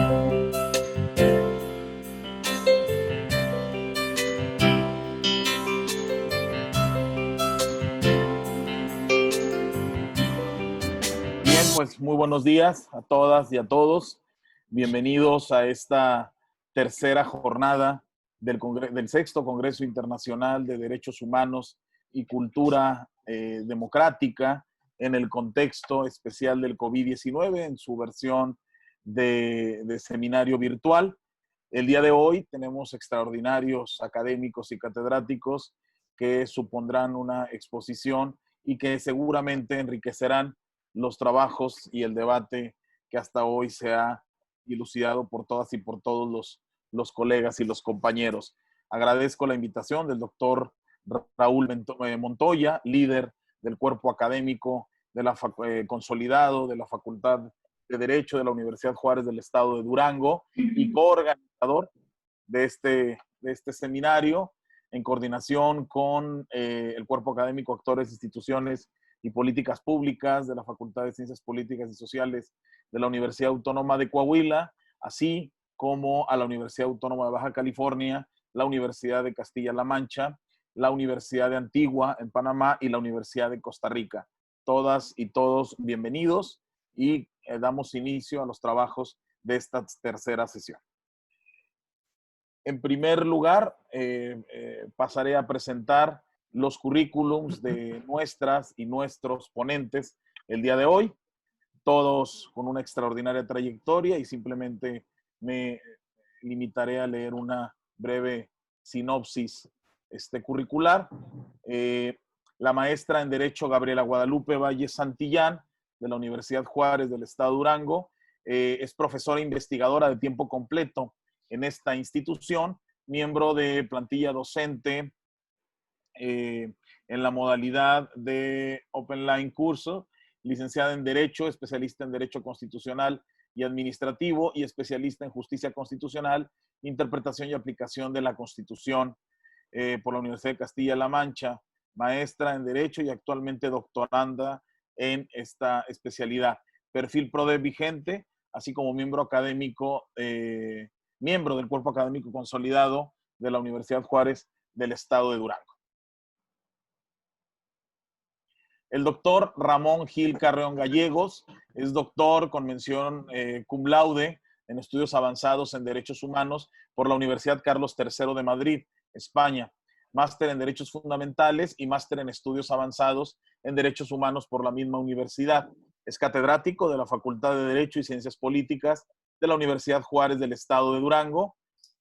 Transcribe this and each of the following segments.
Bien, pues muy buenos días a todas y a todos. Bienvenidos a esta tercera jornada del sexto Congreso Internacional de Derechos Humanos y Cultura Democrática en el contexto especial del COVID-19 en su versión de seminario virtual. El día de hoy tenemos extraordinarios académicos y catedráticos que supondrán una exposición y que seguramente enriquecerán los trabajos y el debate que hasta hoy se ha dilucidado por todas y por todos los colegas y los compañeros. Agradezco la invitación del doctor Raúl Montoya, líder del cuerpo académico de la consolidado de la Facultad de Derecho de la Universidad Juárez del Estado de Durango y coorganizador de este seminario en coordinación con el cuerpo académico, actores, instituciones y políticas públicas de la Facultad de Ciencias Políticas y Sociales de la Universidad Autónoma de Coahuila, así como a la Universidad Autónoma de Baja California, la Universidad de Castilla-La Mancha, la Universidad de Antigua en Panamá y la Universidad de Costa Rica. Todas y todos bienvenidos y damos inicio a los trabajos de esta tercera sesión. En primer lugar, pasaré a presentar los currículums de nuestras y nuestros ponentes el día de hoy, todos con una extraordinaria trayectoria, y simplemente me limitaré a leer una breve sinopsis curricular. La maestra en Derecho Gabriela Guadalupe Valle Santillán, de la Universidad Juárez del Estado de Durango, es profesora investigadora de tiempo completo en esta institución, miembro de plantilla docente en la modalidad de Open Line curso, licenciada en Derecho, especialista en Derecho Constitucional y Administrativo y especialista en Justicia Constitucional, Interpretación y Aplicación de la Constitución por la Universidad de Castilla-La Mancha, maestra en Derecho y actualmente doctoranda en esta especialidad. Perfil PRODEP vigente, así como miembro académico, miembro del cuerpo académico consolidado de la Universidad Juárez del Estado de Durango. El doctor Ramón Gil Carreón Gallegos es doctor con mención cum laude en estudios avanzados en derechos humanos por la Universidad Carlos III de Madrid, España. Máster en Derechos Fundamentales y máster en Estudios Avanzados en Derechos Humanos por la misma universidad. Es catedrático de la Facultad de Derecho y Ciencias Políticas de la Universidad Juárez del Estado de Durango,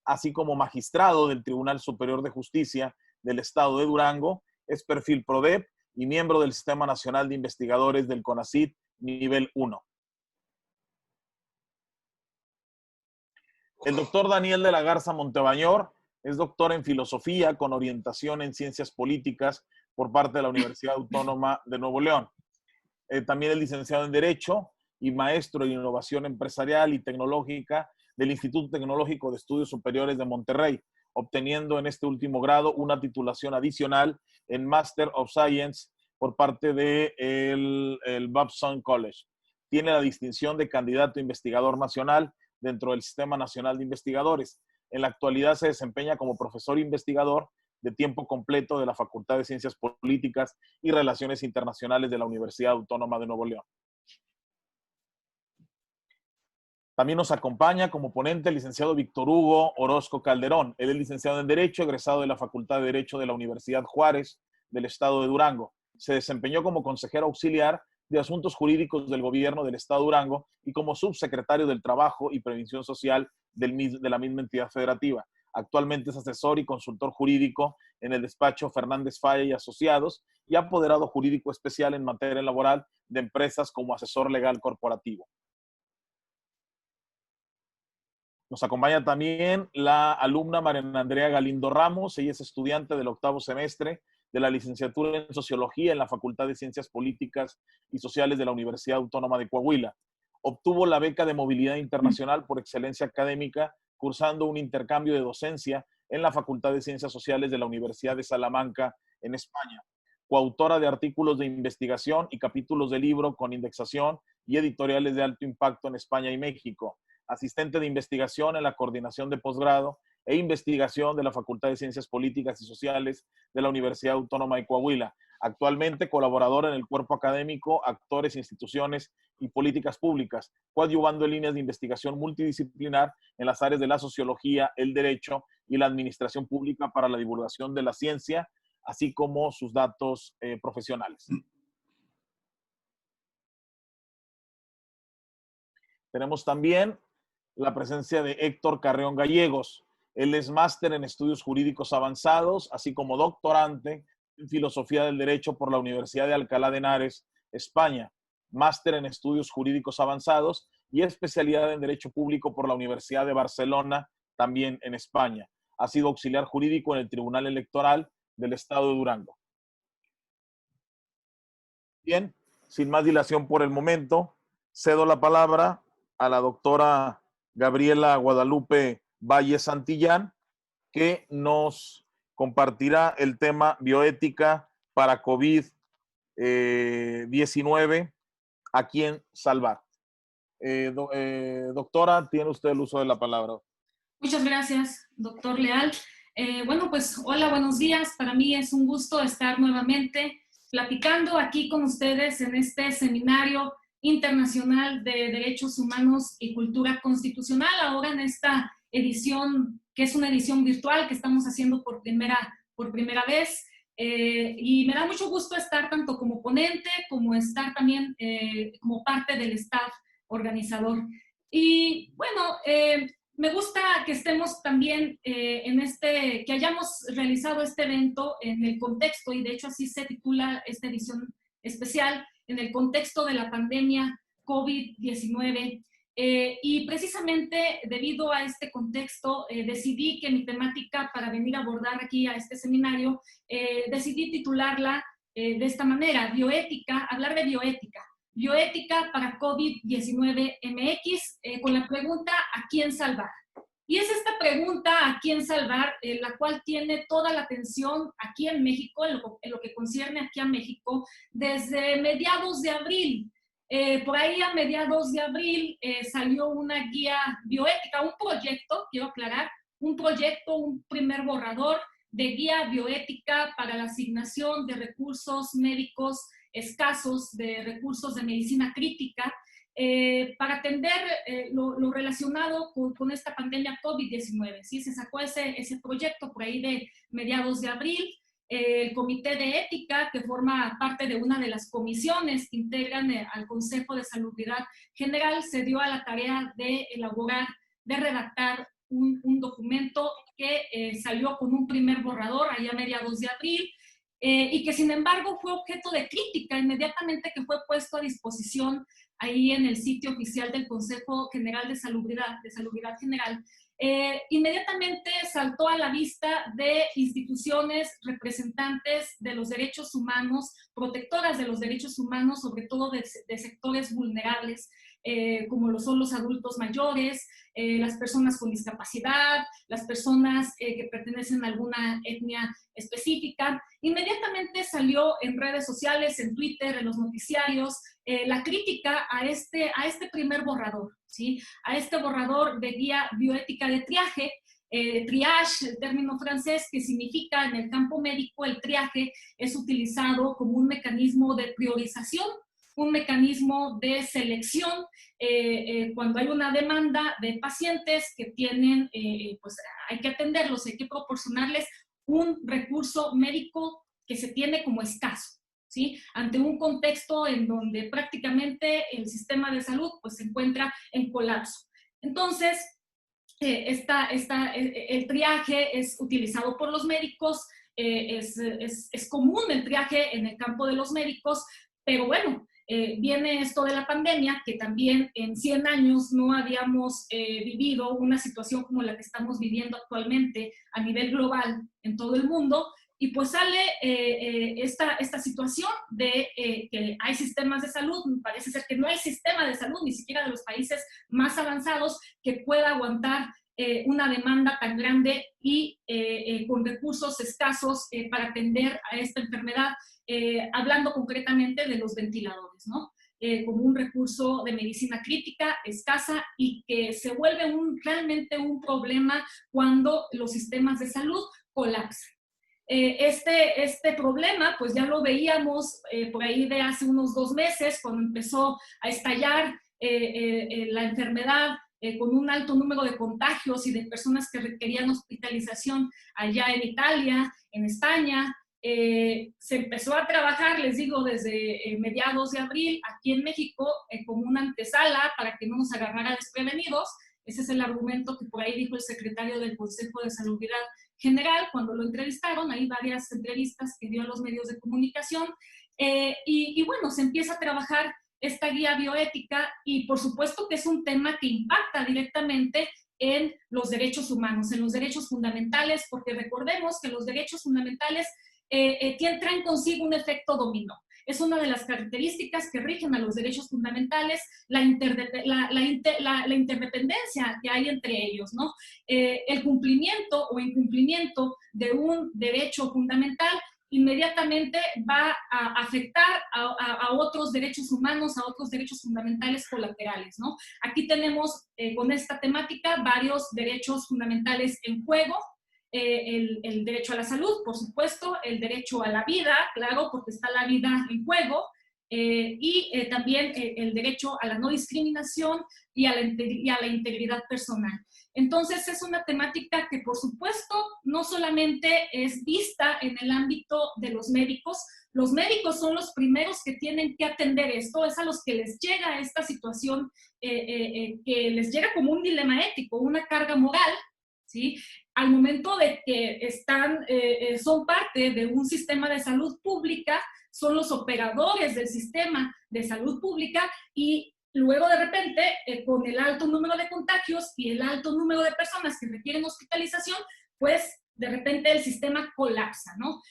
así como magistrado del Tribunal Superior de Justicia del Estado de Durango. Es perfil PRODEP y miembro del Sistema Nacional de Investigadores del CONACYT nivel 1. El doctor Daniel de la Garza Montebañor es doctor en Filosofía con orientación en Ciencias Políticas por parte de la Universidad Autónoma de Nuevo León. También es licenciado en Derecho y maestro en Innovación Empresarial y Tecnológica del Instituto Tecnológico de Estudios Superiores de Monterrey, obteniendo en este último grado una titulación adicional en Master of Science por parte del Babson College. Tiene la distinción de candidato investigador nacional dentro del Sistema Nacional de Investigadores. En la actualidad se desempeña como profesor investigador de tiempo completo de la Facultad de Ciencias Políticas y Relaciones Internacionales de la Universidad Autónoma de Nuevo León. También nos acompaña como ponente el licenciado Víctor Hugo Orozco Calderón. Él es licenciado en Derecho, egresado de la Facultad de Derecho de la Universidad Juárez del Estado de Durango. Se desempeñó como consejero auxiliar de Asuntos Jurídicos del Gobierno del Estado de Durango y como subsecretario del Trabajo y Previsión Social de la misma entidad federativa. Actualmente es asesor y consultor jurídico en el despacho Fernández Falla y Asociados y apoderado jurídico especial en materia laboral de empresas como asesor legal corporativo. Nos acompaña también la alumna Mariana Andrea Galindo Ramos. Ella es estudiante del 8º semestre de la licenciatura en Sociología en la Facultad de Ciencias Políticas y Sociales de la Universidad Autónoma de Coahuila. Obtuvo la beca de Movilidad Internacional por Excelencia Académica, cursando un intercambio de docencia en la Facultad de Ciencias Sociales de la Universidad de Salamanca, en España. Coautora de artículos de investigación y capítulos de libro con indexación y editoriales de alto impacto en España y México. asistente de investigación en la coordinación de posgrado e investigación de la Facultad de Ciencias Políticas y Sociales de la Universidad Autónoma de Coahuila. Actualmente colaborador en el cuerpo académico, actores, instituciones y políticas públicas, coadyuvando en líneas de investigación multidisciplinar en las áreas de la sociología, el derecho y la administración pública para la divulgación de la ciencia, así como sus datos profesionales. Tenemos también la presencia de Héctor Carreón Gallegos. Él es máster en estudios jurídicos avanzados, así como doctorante en filosofía del derecho por la Universidad de Alcalá de Henares, España, máster en estudios jurídicos avanzados y especialidad en derecho público por la Universidad de Barcelona, también en España. Ha sido auxiliar jurídico en el Tribunal Electoral del Estado de Durango. Bien, sin más dilación por el momento, cedo la palabra a la doctora Gabriela Guadalupe Valle Santillán, que nos compartirá el tema bioética para COVID-19, ¿a quién salvar? Doctora, tiene usted el uso de la palabra. Muchas gracias, doctor Leal. Bueno, pues hola, buenos días. Para mí es un gusto estar nuevamente platicando aquí con ustedes en este seminario internacional de Derechos Humanos y Cultura Constitucional, ahora en esta edición, que es una edición virtual que estamos haciendo por primera vez. Y me da mucho gusto estar tanto como ponente, como estar también como parte del staff organizador. Y bueno, me gusta que estemos también que hayamos realizado este evento en el contexto, y de hecho así se titula esta edición especial, en el contexto de la pandemia COVID-19. Y precisamente debido a este contexto, decidí que mi temática para venir a abordar aquí a este seminario, decidí titularla de esta manera: bioética, hablar de bioética. Bioética para COVID-19 MX, con la pregunta ¿a quién salvar? Y es esta pregunta ¿a quién salvar? La cual tiene toda la atención aquí en México, en lo que concierne aquí a México, desde mediados de abril. Por ahí a mediados de abril salió una guía bioética, un proyecto, quiero aclarar, un primer borrador de guía bioética para la asignación de recursos médicos escasos, de recursos de medicina crítica, para atender lo relacionado con esta pandemia COVID-19. ¿Sí? Se sacó ese proyecto por ahí de mediados de abril. El Comité de Ética, que forma parte de una de las comisiones que integran al Consejo de Salubridad General, se dio a la tarea de elaborar, de redactar un documento que salió con un primer borrador allá a mediados de abril, y que sin embargo fue objeto de crítica inmediatamente que fue puesto a disposición ahí en el sitio oficial del Consejo General de Salubridad General. Inmediatamente saltó a la vista de instituciones representantes de los derechos humanos, protectoras de los derechos humanos, sobre todo de sectores vulnerables, como lo son los adultos mayores, las personas con discapacidad, las personas que pertenecen a alguna etnia específica. Inmediatamente salió en redes sociales, en Twitter, en los noticiarios, la crítica a este primer borrador, ¿sí? A este borrador de guía bioética de triaje. Triage, el término francés que significa en el campo médico, el triaje es utilizado como un mecanismo de priorización, un mecanismo de selección cuando hay una demanda de pacientes que tienen, pues hay que atenderlos, hay que proporcionarles un recurso médico que se tiene como escaso, ¿sí? Ante un contexto en donde prácticamente el sistema de salud pues, se encuentra en colapso. Entonces, el triaje es utilizado por los médicos, es común el triaje en el campo de los médicos, pero bueno, viene esto de la pandemia, que también en 100 años no habíamos vivido una situación como la que estamos viviendo actualmente a nivel global en todo el mundo, y pues sale esta situación de que hay sistemas de salud. Parece ser que no hay sistema de salud, ni siquiera de los países más avanzados, que pueda aguantar una demanda tan grande y con recursos escasos para atender a esta enfermedad, hablando concretamente de los ventiladores, ¿no? como un recurso de medicina crítica, escasa, y que se vuelve realmente un problema cuando los sistemas de salud colapsan. Este problema, pues ya lo veíamos por ahí de hace unos 2 meses, cuando empezó a estallar la enfermedad, con un alto número de contagios y de personas que requerían hospitalización allá en Italia, en España. Se empezó a trabajar, les digo, desde mediados de abril aquí en México como una antesala para que no nos agarrara desprevenidos. Ese es el argumento que por ahí dijo el secretario del Consejo de Salubridad General cuando lo entrevistaron. Hay varias entrevistas que dio a los medios de comunicación. Y bueno, se empieza a trabajar esta guía bioética, y por supuesto que es un tema que impacta directamente en los derechos humanos, en los derechos fundamentales, porque recordemos que los derechos fundamentales traen consigo un efecto dominó. Es una de las características que rigen a los derechos fundamentales, la interdependencia que hay entre ellos, ¿no? El cumplimiento o incumplimiento de un derecho fundamental inmediatamente va a afectar a otros derechos humanos, a otros derechos fundamentales colaterales, ¿no? Aquí tenemos con esta temática varios derechos fundamentales en juego. El derecho a la salud, por supuesto, el derecho a la vida, claro, porque está la vida en juego, y también el derecho a la no discriminación y a la integridad personal. Entonces, es una temática que, por supuesto, no solamente es vista en el ámbito de los médicos son los primeros que tienen que atender esto, es a los que les llega esta situación, que les llega como un dilema ético, una carga moral, ¿sí? Al momento de que son parte de un sistema de salud pública, son los operadores del sistema de salud pública, y luego de repente, con el alto número de contagios y el alto número de personas que requieren hospitalización, pues de repente el sistema colapsa, ¿no?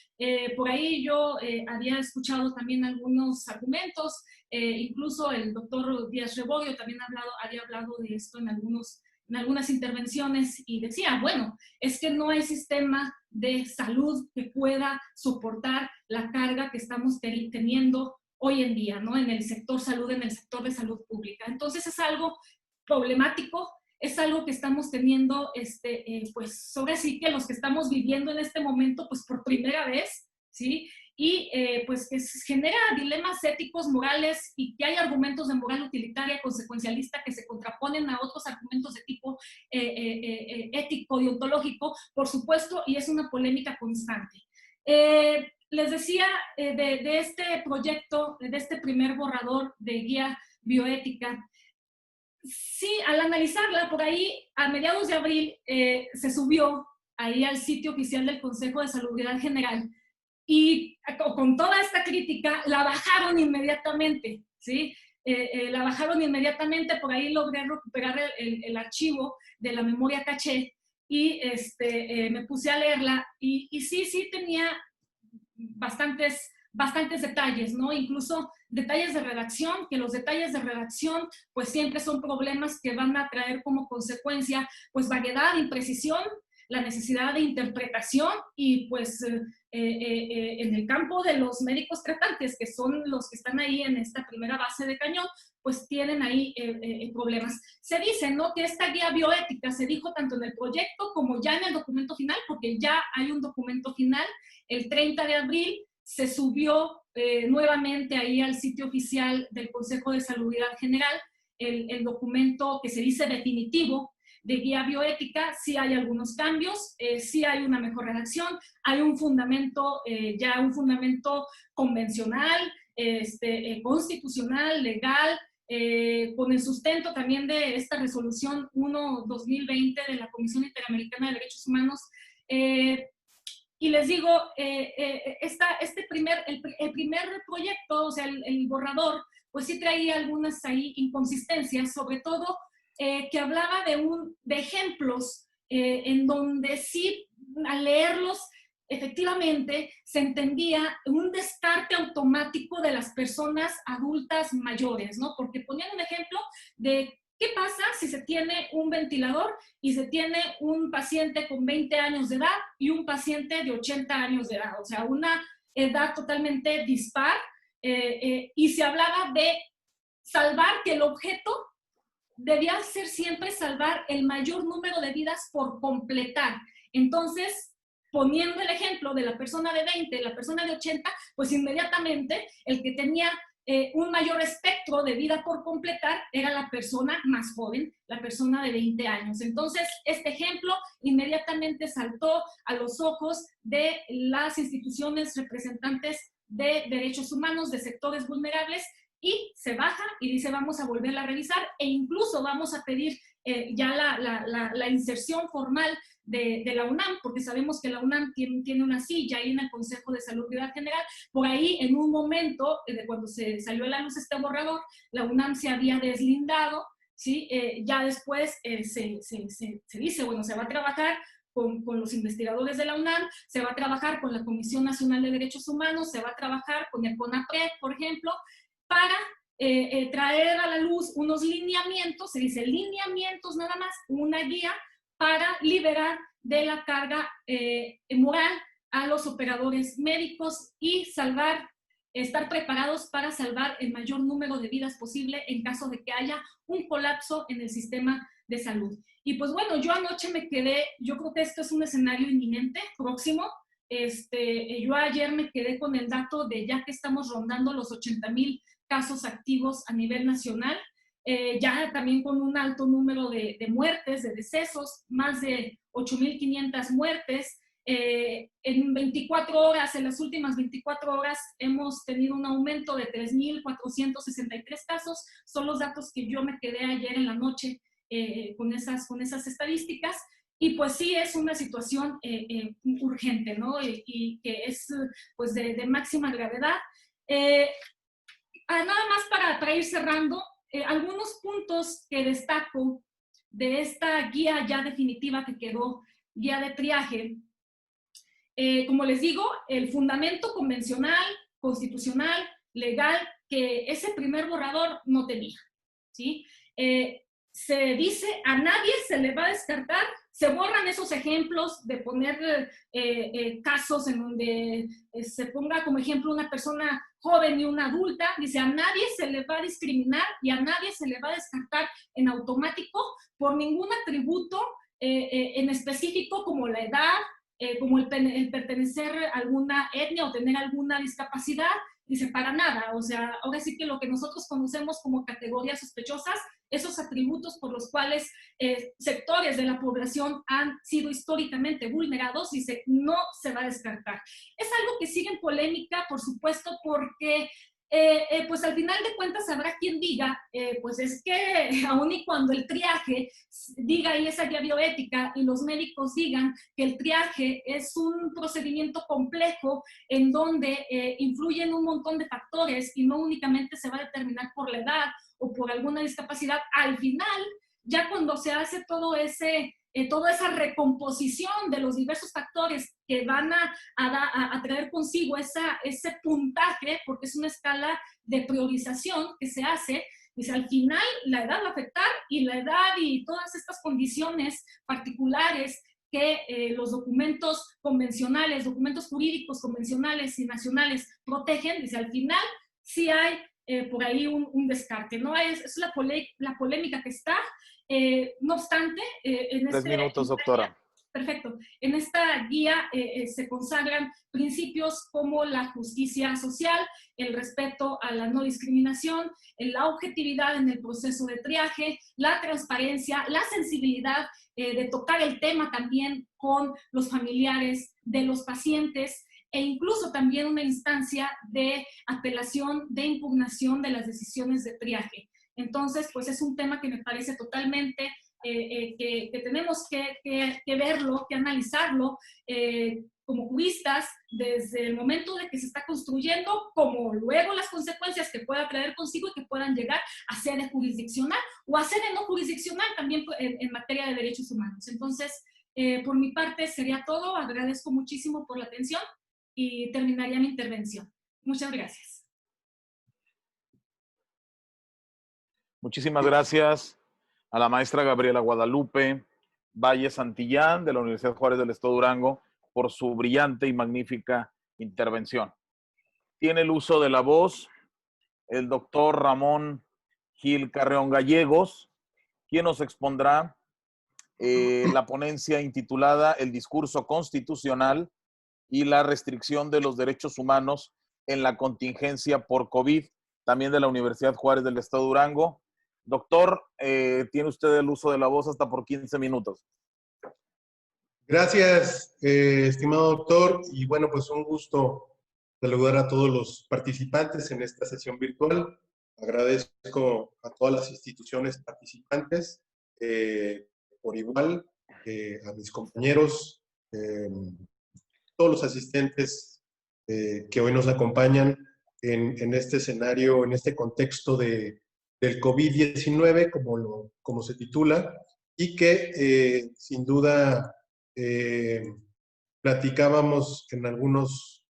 Por ahí yo había escuchado también algunos argumentos, incluso el doctor Díaz Rebodio también había hablado de esto en algunas intervenciones, y decía, bueno, es que no hay sistema de salud que pueda soportar la carga que estamos teniendo hoy en día, ¿no? En el sector salud, en el sector de salud pública. Entonces es algo problemático, es algo que estamos teniendo, pues ahora sí que los que estamos viviendo en este momento, pues por primera vez, ¿sí? Y pues que genera dilemas éticos, morales, y que hay argumentos de moral utilitaria, consecuencialista, que se contraponen a otros argumentos de tipo ético y ontológico, por supuesto, y es una polémica constante. Les decía de este proyecto, de este primer borrador de guía bioética. Sí, al analizarla, por ahí, a mediados de abril, se subió ahí al sitio oficial del Consejo de Salubridad General, y con toda esta crítica la bajaron inmediatamente, ¿sí? La bajaron inmediatamente. Por ahí logré recuperar el archivo de la memoria caché, y me puse a leerla, y sí tenía bastantes detalles, ¿no? Incluso detalles de redacción, que los detalles de redacción pues siempre son problemas que van a traer como consecuencia pues vaguedad, imprecisión, la necesidad de interpretación, y pues en el campo de los médicos tratantes, que son los que están ahí en esta primera base de cañón, pues tienen ahí problemas. Se dice, ¿no?, que esta guía bioética, se dijo tanto en el proyecto como ya en el documento final, porque ya hay un documento final. El 30 de abril se subió nuevamente ahí al sitio oficial del Consejo de Salubridad General el documento que se dice definitivo de guía bioética. Sí hay algunos cambios, sí hay una mejor redacción, hay un fundamento, ya un fundamento convencional, constitucional, legal, con el sustento también de esta resolución 1/2020 de la Comisión Interamericana de Derechos Humanos. Y les digo, el primer proyecto, o sea, el borrador, pues sí traía algunas ahí inconsistencias, sobre todo que hablaba de ejemplos en donde sí, al leerlos, efectivamente se entendía un descarte automático de las personas adultas mayores, ¿no? Porque ponían un ejemplo de qué pasa si se tiene un ventilador y se tiene un paciente con 20 años de edad y un paciente de 80 años de edad, o sea, una edad totalmente dispar, y se hablaba de salvar, que el objeto debía ser siempre salvar el mayor número de vidas por completar. Entonces, poniendo el ejemplo de la persona de 20, la persona de 80, pues inmediatamente el que tenía un mayor espectro de vida por completar era la persona más joven, la persona de 20 años. Entonces, este ejemplo inmediatamente saltó a los ojos de las instituciones representantes de derechos humanos, de sectores vulnerables, y se baja y dice vamos a volverla a revisar e incluso vamos a pedir ya la inserción formal de la UNAM, porque sabemos que la UNAM tiene una silla ahí en el Consejo de Salud General. Por ahí, en un momento, de cuando se salió a la luz este borrador, la UNAM se había deslindado, ¿sí? Ya después se dice, bueno, se va a trabajar con los investigadores de la UNAM, se va a trabajar con la Comisión Nacional de Derechos Humanos, se va a trabajar con el CONAPRED, por ejemplo, para traer a la luz unos lineamientos, se dice lineamientos nada más, una guía para liberar de la carga moral a los operadores médicos y estar preparados para salvar el mayor número de vidas posible en caso de que haya un colapso en el sistema de salud. Y pues bueno, yo anoche me quedé, yo creo que esto es un escenario inminente, próximo. Yo ayer me quedé con el dato de ya que estamos rondando los 80,000 casos activos a nivel nacional, ya también con un alto número de muertes, de decesos, más de 8,500 muertes. En 24 horas, en las últimas 24 horas, hemos tenido un aumento de 3,463 casos. Son los datos que yo me quedé ayer en la noche con esas estadísticas. Y pues sí, es una situación urgente, ¿no? Y que es pues de máxima gravedad. Nada más para ir cerrando, algunos puntos que destaco de esta guía ya definitiva que quedó, guía de triaje. Como les digo, el fundamento convencional, constitucional, legal, que ese primer borrador no tenía, ¿sí? Se dice, a nadie se le va a descartar, se borran esos ejemplos de poner casos en donde se ponga como ejemplo una persona joven y una adulta, dice, a nadie se le va a discriminar y a nadie se le va a descartar en automático por ningún atributo en específico como la edad, como el pertenecer a alguna etnia o tener alguna discapacidad, dice, para nada. O sea, ahora sí que lo que nosotros conocemos como categorías sospechosas, esos atributos por los cuales sectores de la población han sido históricamente vulnerados, dice, no se va a descartar. Es algo que sigue en polémica, por supuesto, porque pues al final de cuentas habrá quien diga, pues es que aun y cuando el triaje diga y esa guía bioética y los médicos digan que el triaje es un procedimiento complejo en donde influyen un montón de factores y no únicamente se va a determinar por la edad o por alguna discapacidad, al final, ya cuando se hace todo toda esa recomposición de los diversos factores que van a traer consigo ese puntaje, porque es una escala de priorización que se hace, dice, al final la edad va a afectar y la edad y todas estas condiciones particulares que los documentos convencionales, documentos jurídicos convencionales y nacionales protegen, dice, al final sí hay por ahí un descarte, ¿no? Es la polémica que está. No obstante, en 3 minutos, doctora. Perfecto. En esta guía se consagran principios como la justicia social, el respeto a la no discriminación, la objetividad en el proceso de triaje, la transparencia, la sensibilidad de tocar el tema también con los familiares de los pacientes, e incluso también una instancia de apelación, de impugnación de las decisiones de triaje. Entonces, pues es un tema que me parece totalmente que tenemos que verlo, que analizarlo como juristas desde el momento de que se está construyendo, como luego las consecuencias que pueda traer consigo y que puedan llegar a sede jurisdiccional o a sede no jurisdiccional también en materia de derechos humanos. Entonces, por mi parte sería todo. Agradezco muchísimo por la atención y terminaría mi intervención. Muchas gracias. Muchísimas gracias a la maestra Gabriela Guadalupe Valle Santillán de la Universidad Juárez del Estado de Durango por su brillante y magnífica intervención. Tiene el uso de la voz el doctor Ramón Gil Carreón Gallegos, quien nos expondrá la ponencia intitulada El discurso constitucional y la restricción de los derechos humanos en la contingencia por COVID, también de la Universidad Juárez del Estado de Durango. Doctor, tiene usted el uso de la voz hasta por 15 minutos. Gracias, estimado doctor, y bueno, pues un gusto saludar a todos los participantes en esta sesión virtual. Agradezco a todas las instituciones participantes por igual, a mis compañeros, todos los asistentes que hoy nos acompañan en este escenario, en este contexto del COVID-19, como se titula, y que sin duda platicábamos en algunos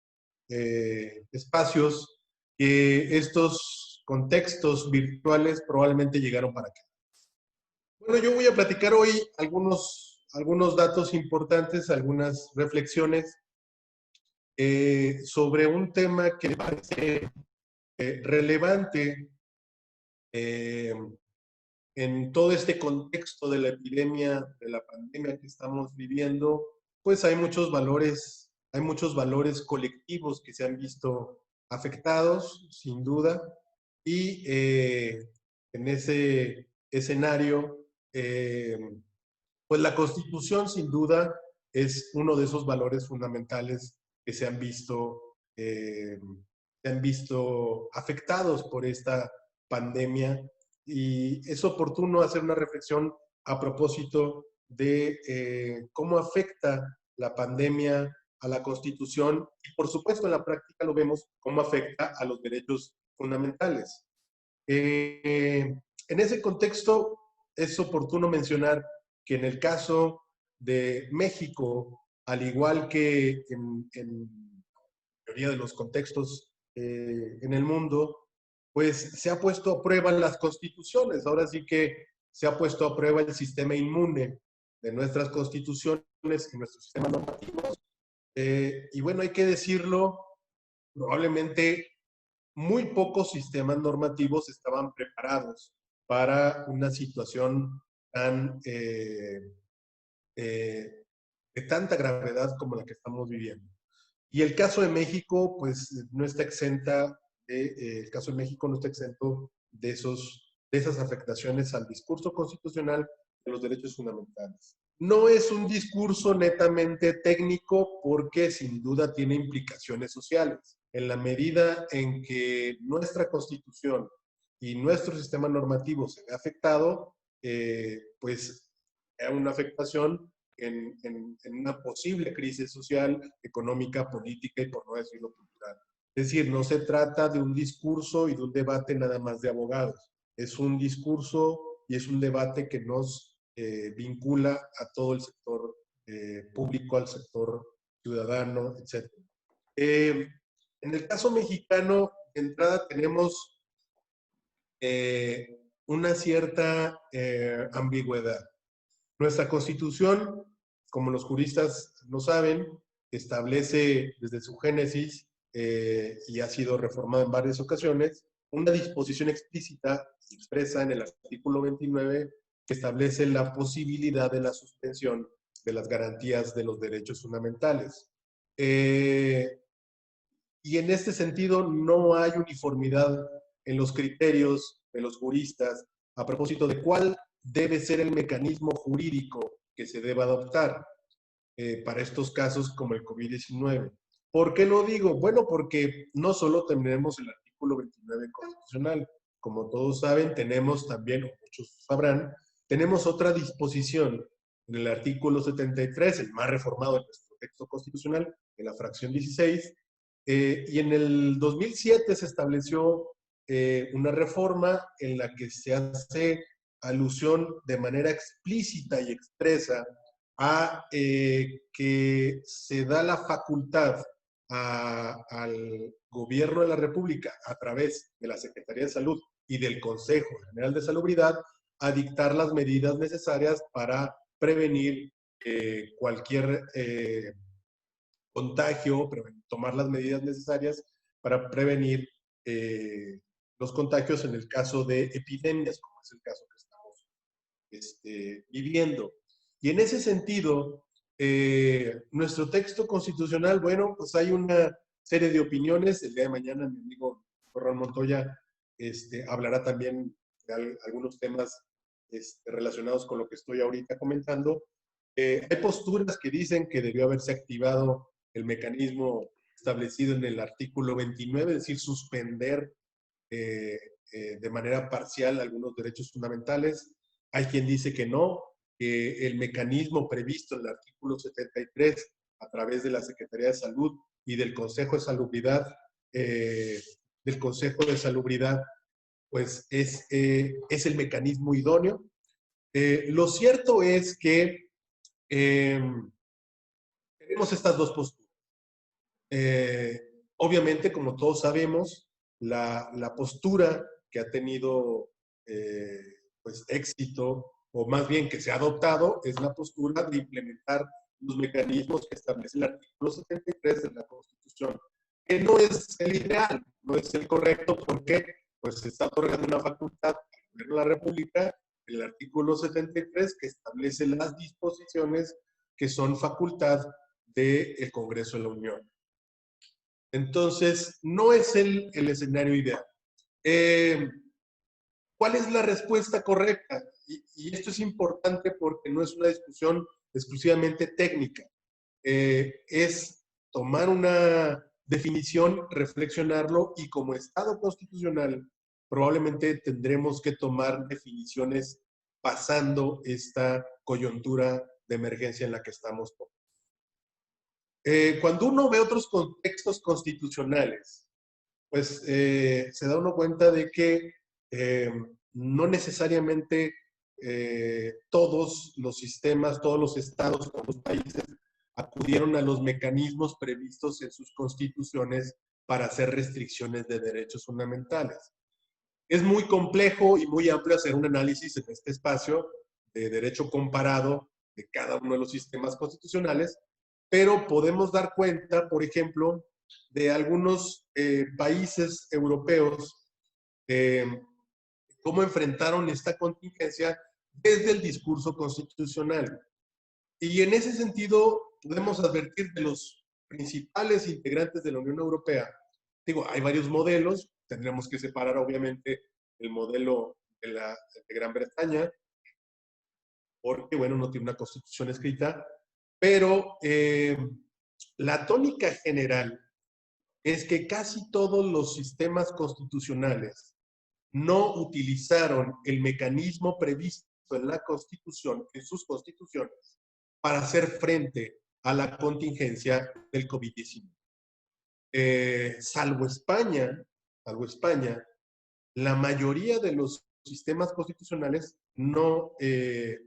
espacios que estos contextos virtuales probablemente llegaron para quedarse. Bueno, yo voy a platicar hoy algunos datos importantes, algunas reflexiones sobre un tema que me parece relevante en todo este contexto de la epidemia, de la pandemia que estamos viviendo. Pues hay muchos valores colectivos que se han visto afectados, sin duda, y en ese escenario, pues la Constitución, sin duda, es uno de esos valores fundamentales que se han visto afectados por esta pandemia, y es oportuno hacer una reflexión a propósito de cómo afecta la pandemia a la Constitución, y por supuesto en la práctica lo vemos cómo afecta a los derechos fundamentales. En ese contexto es oportuno mencionar que en el caso de México, al igual que en la mayoría de los contextos en el mundo, pues se ha puesto a prueba las constituciones. Ahora sí que se ha puesto a prueba el sistema inmune de nuestras constituciones y nuestros sistemas normativos. Y bueno, hay que decirlo, probablemente muy pocos sistemas normativos estaban preparados para una situación de tanta gravedad como la que estamos viviendo. Y el caso de México, pues no está exento de esas afectaciones al discurso constitucional de los derechos fundamentales. No es un discurso netamente técnico porque sin duda tiene implicaciones sociales. En la medida en que nuestra Constitución y nuestro sistema normativo se ve afectado, pues hay una afectación en una posible crisis social, económica, política y por no decirlo cultural. Es decir, no se trata de un discurso y de un debate nada más de abogados. Es un discurso y es un debate que nos vincula a todo el sector público, al sector ciudadano, etc. En el caso mexicano, de entrada tenemos una cierta ambigüedad. Nuestra Constitución, como los juristas lo saben, establece desde su génesis y ha sido reformada en varias ocasiones, una disposición explícita y expresa en el artículo 29 que establece la posibilidad de la suspensión de las garantías de los derechos fundamentales. Y en este sentido no hay uniformidad en los criterios de los juristas a propósito de cuál debe ser el mecanismo jurídico que se deba adoptar para estos casos como el COVID-19. ¿Por qué lo digo? Bueno, porque no solo tenemos el artículo 29 constitucional, como todos saben, tenemos también, o muchos sabrán, tenemos otra disposición en el artículo 73, el más reformado de nuestro texto constitucional, en la fracción 16, y en el 2007 se estableció una reforma en la que se hace alusión de manera explícita y expresa a que se da la facultad al gobierno de la República, a través de la Secretaría de Salud y del Consejo General de Salubridad, a dictar las medidas necesarias para prevenir cualquier contagio, tomar las medidas necesarias para prevenir los contagios en el caso de epidemias, como es el caso que estamos viviendo. Y en ese sentido, nuestro texto constitucional, bueno, pues hay una serie de opiniones. El día de mañana mi amigo Corral Montoya hablará también de algunos temas relacionados con lo que estoy ahorita comentando. Hay posturas que dicen que debió haberse activado el mecanismo establecido en el artículo 29, es decir, suspender de manera parcial algunos derechos fundamentales. Hay quien dice que no, que el mecanismo previsto en el artículo 73 a través de la Secretaría de Salud y del Consejo de Salubridad, pues es el mecanismo idóneo. Lo cierto es que tenemos estas dos posturas. Obviamente, como todos sabemos, la postura que ha tenido pues éxito, o más bien que se ha adoptado, es la postura de implementar los mecanismos que establece el artículo 73 de la Constitución, que no es el ideal, no es el correcto, porque pues se está otorgando una facultad al Gobierno de la República, el artículo 73, que establece las disposiciones que son facultad del Congreso de la Unión. Entonces, no es el escenario ideal. ¿Cuál es la respuesta correcta? Y esto es importante porque no es una discusión exclusivamente técnica. Es tomar una definición, reflexionarlo, y como Estado constitucional probablemente tendremos que tomar definiciones pasando esta coyuntura de emergencia en la que estamos. Cuando uno ve otros contextos constitucionales, pues se da uno cuenta de que no necesariamente todos los sistemas, todos los estados, todos los países acudieron a los mecanismos previstos en sus constituciones para hacer restricciones de derechos fundamentales. Es muy complejo y muy amplio hacer un análisis en este espacio de derecho comparado de cada uno de los sistemas constitucionales, pero podemos dar cuenta, por ejemplo, de algunos países europeos, cómo enfrentaron esta contingencia desde el discurso constitucional. Y en ese sentido, podemos advertir de los principales integrantes de la Unión Europea. Digo, hay varios modelos, tendremos que separar obviamente el modelo de Gran Bretaña, porque, bueno, no tiene una constitución escrita, pero la tónica general es que casi todos los sistemas constitucionales no utilizaron el mecanismo previsto en la Constitución, en sus constituciones, para hacer frente a la contingencia del COVID-19. Salvo España, la mayoría de los sistemas constitucionales no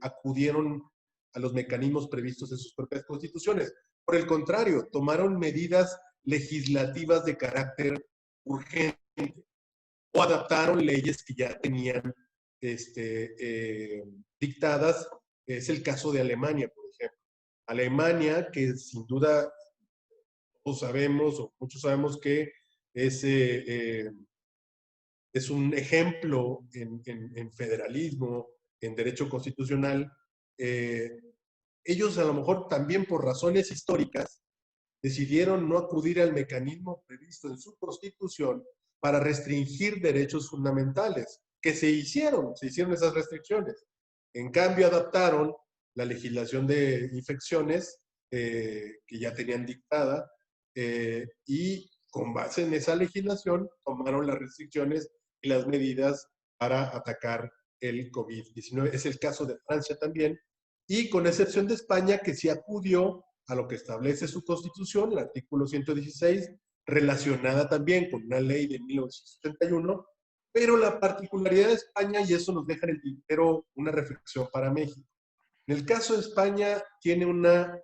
acudieron a los mecanismos previstos en sus propias constituciones. Por el contrario, tomaron medidas legislativas de carácter urgente o adaptaron leyes que ya tenían dictadas. Es el caso de Alemania, por ejemplo. Alemania, que sin duda todos sabemos, o muchos sabemos que es un ejemplo en federalismo, en derecho constitucional. Ellos a lo mejor también por razones históricas decidieron no acudir al mecanismo previsto en su constitución para restringir derechos fundamentales, que se hicieron esas restricciones. En cambio, adaptaron la legislación de infecciones que ya tenían dictada y con base en esa legislación tomaron las restricciones y las medidas para atacar el COVID-19. Es el caso de Francia también, y con excepción de España, que sí acudió a lo que establece su constitución, el artículo 116, relacionada también con una ley de 1971, pero la particularidad de España, y eso nos deja en el tintero una reflexión para México. En el caso de España tiene una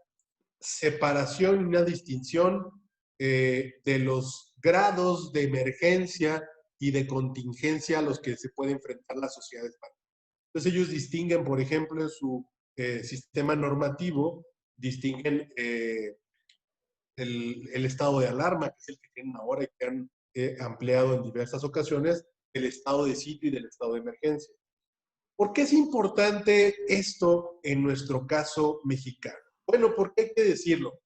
separación, una distinción de los grados de emergencia y de contingencia a los que se puede enfrentar la sociedad española. Entonces ellos distinguen, por ejemplo, en su sistema normativo, distinguen el estado de alarma, que es el que tienen ahora y que han ampliado en diversas ocasiones, del estado de sitio y del estado de emergencia. ¿Por qué es importante esto en nuestro caso mexicano? Bueno, porque hay que decirlo.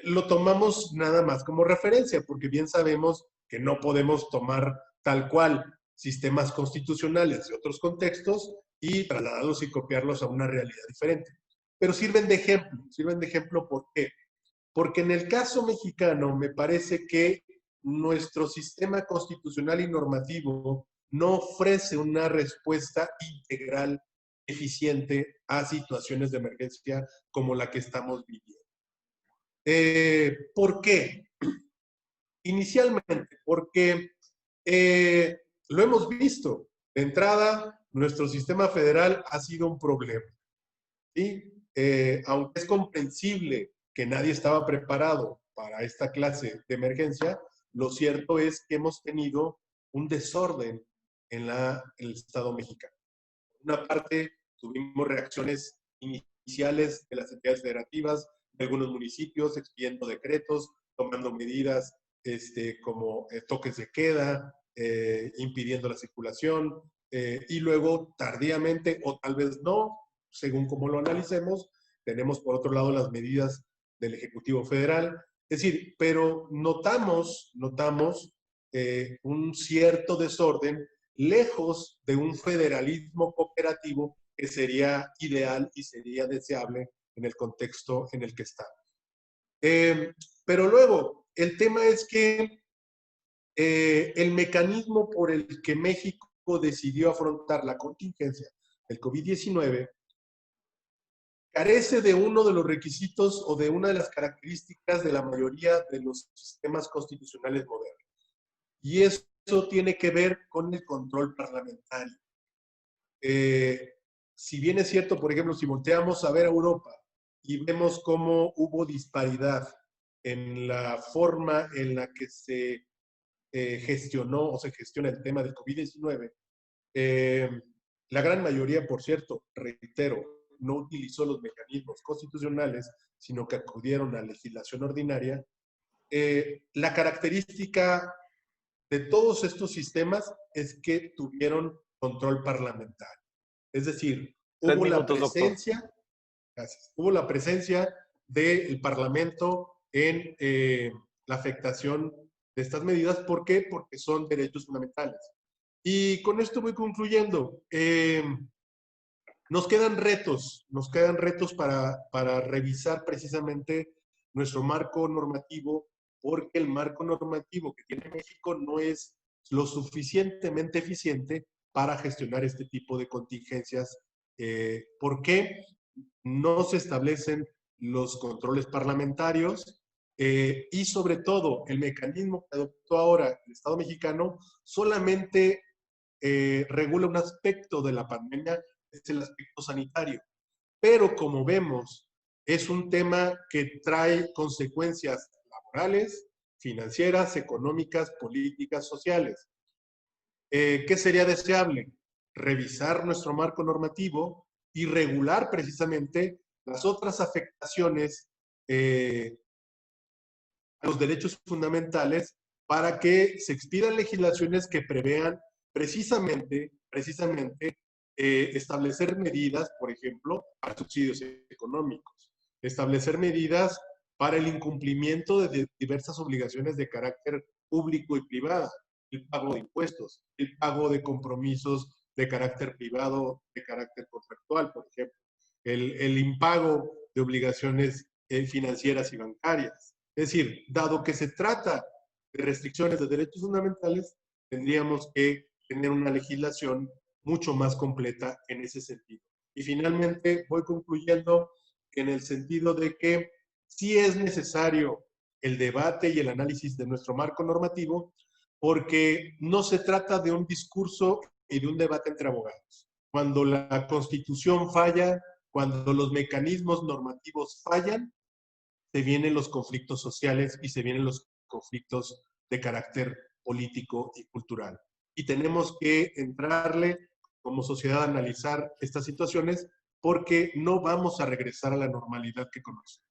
Lo tomamos nada más como referencia, porque bien sabemos que no podemos tomar tal cual sistemas constitucionales de otros contextos y trasladarlos y copiarlos a una realidad diferente. Pero sirven de ejemplo, ¿por qué? Porque en el caso mexicano me parece que nuestro sistema constitucional y normativo no ofrece una respuesta integral, eficiente a situaciones de emergencia como la que estamos viviendo. ¿Por qué? Inicialmente, porque lo hemos visto. De entrada, nuestro sistema federal ha sido un problema. ¿Sí? Aunque es comprensible que nadie estaba preparado para esta clase de emergencia, lo cierto es que hemos tenido un desorden en el Estado mexicano. Por una parte, tuvimos reacciones iniciales de las entidades federativas, de algunos municipios, expidiendo decretos, tomando medidas como toques de queda, impidiendo la circulación, y luego tardíamente, o tal vez no, según como lo analicemos, tenemos por otro lado las medidas del Ejecutivo Federal. Es decir, pero notamos un cierto desorden lejos de un federalismo cooperativo que sería ideal y sería deseable en el contexto en el que estamos. Pero luego, el tema es que el mecanismo por el que México decidió afrontar la contingencia del COVID-19 carece de uno de los requisitos o de una de las características de la mayoría de los sistemas constitucionales modernos. Y eso tiene que ver con el control parlamentario. Si bien es cierto, por ejemplo, si volteamos a ver a Europa y vemos cómo hubo disparidad en la forma en la que se gestionó o se gestiona el tema del COVID-19, la gran mayoría, por cierto, reitero, no utilizó los mecanismos constitucionales, sino que acudieron a legislación ordinaria. La característica de todos estos sistemas es que tuvieron control parlamentario. Es decir, hubo la presencia del Parlamento en la afectación de estas medidas. ¿Por qué? Porque son derechos fundamentales. Y con esto voy concluyendo. Nos quedan retos para revisar precisamente nuestro marco normativo, porque el marco normativo que tiene México no es lo suficientemente eficiente para gestionar este tipo de contingencias. ¿Por qué no se establecen los controles parlamentarios? Y sobre todo, el mecanismo que adoptó ahora el Estado mexicano solamente regula un aspecto de la pandemia, es el aspecto sanitario. Pero como vemos, es un tema que trae consecuencias laborales, financieras, económicas, políticas, sociales. ¿Qué sería deseable? Revisar nuestro marco normativo y regular precisamente las otras afectaciones a los derechos fundamentales para que se expidan legislaciones que prevean precisamente establecer medidas, por ejemplo, para subsidios económicos, establecer medidas para el incumplimiento de diversas obligaciones de carácter público y privado, el pago de impuestos, el pago de compromisos de carácter privado, de carácter contractual, por ejemplo, el impago de obligaciones financieras y bancarias. Es decir, dado que se trata de restricciones de derechos fundamentales, tendríamos que tener una legislación mucho más completa en ese sentido. Y finalmente voy concluyendo en el sentido de que sí es necesario el debate y el análisis de nuestro marco normativo, porque no se trata de un discurso y de un debate entre abogados. Cuando la Constitución falla, cuando los mecanismos normativos fallan, se vienen los conflictos sociales y se vienen los conflictos de carácter político y cultural. Y tenemos que entrarle como sociedad a analizar estas situaciones, porque no vamos a regresar a la normalidad que conocemos.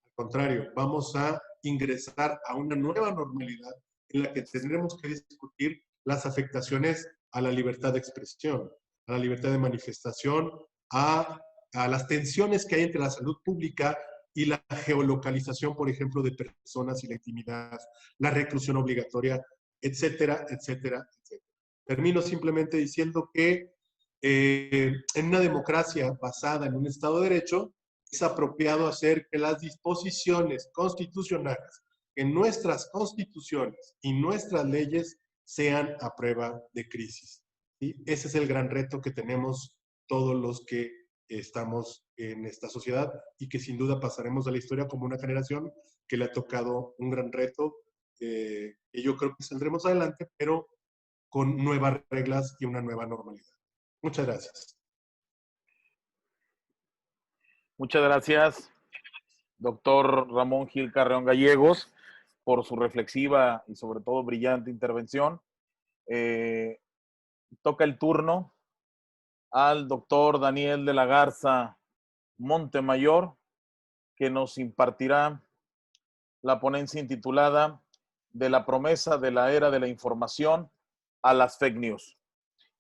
Al contrario, vamos a ingresar a una nueva normalidad en la que tendremos que discutir las afectaciones a la libertad de expresión, a la libertad de manifestación, a las tensiones que hay entre la salud pública y la geolocalización, por ejemplo, de personas y la intimidad, la reclusión obligatoria, etcétera, etcétera, etcétera. Termino simplemente diciendo que en una democracia basada en un Estado de Derecho, es apropiado hacer que las disposiciones constitucionales en nuestras constituciones y nuestras leyes sean a prueba de crisis. ¿Sí? Ese es el gran reto que tenemos todos los que estamos en esta sociedad y que sin duda pasaremos a la historia como una generación que le ha tocado un gran reto y yo creo que saldremos adelante, pero con nuevas reglas y una nueva normalidad. Muchas gracias. Muchas gracias, doctor Ramón Gil Carreón Gallegos, por su reflexiva y sobre todo brillante intervención. Toca el turno al doctor Daniel de la Garza Montemayor, que nos impartirá la ponencia intitulada De la promesa de la era de la información a las fake news.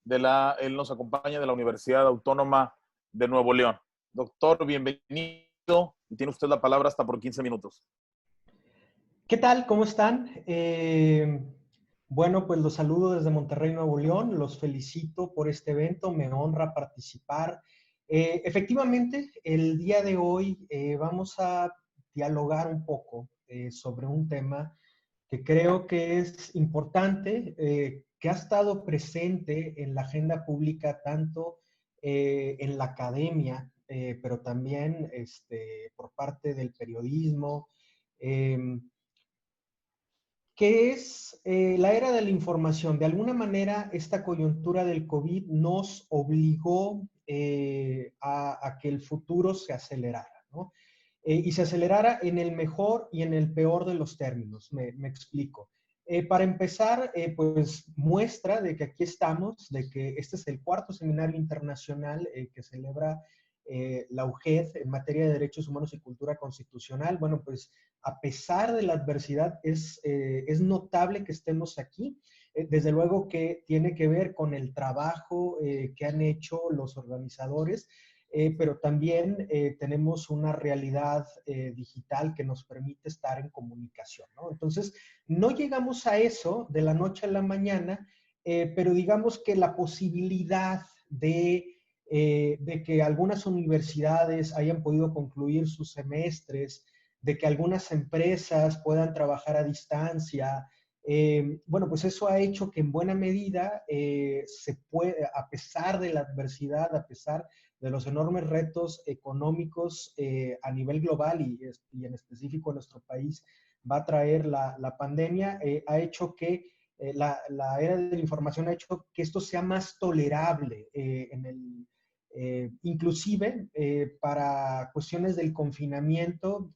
Él nos acompaña de la Universidad Autónoma de Nuevo León. Doctor, bienvenido y tiene usted la palabra hasta por 15 minutos. ¿Qué tal? ¿Cómo están? Bueno, pues los saludo desde Monterrey, Nuevo León. Los felicito por este evento. Me honra participar. Efectivamente, el día de hoy vamos a dialogar un poco sobre un tema que creo que es importante, que ha estado presente en la agenda pública tanto en la academia, pero también por parte del periodismo, que es la era de la información. De alguna manera, esta coyuntura del COVID nos obligó a que el futuro se acelerara, ¿no? Y se acelerara en el mejor y en el peor de los términos. Me explico. Para empezar, pues muestra de que aquí estamos, de que este es el cuarto seminario internacional que celebra la UGED en materia de derechos humanos y cultura constitucional. Bueno, pues a pesar de la adversidad, es notable que estemos aquí. Desde luego que tiene que ver con el trabajo que han hecho los organizadores, pero también tenemos una realidad digital que nos permite estar en comunicación, ¿no? Entonces, no llegamos a eso de la noche a la mañana, pero digamos que la posibilidad de que algunas universidades hayan podido concluir sus semestres, de que algunas empresas puedan trabajar a distancia, bueno, pues eso ha hecho que en buena medida se puede, a pesar de la adversidad, a pesar de los enormes retos económicos a nivel global y en específico en nuestro país va a traer la pandemia, ha hecho que la era de la información ha hecho que esto sea más tolerable inclusive para cuestiones del confinamiento,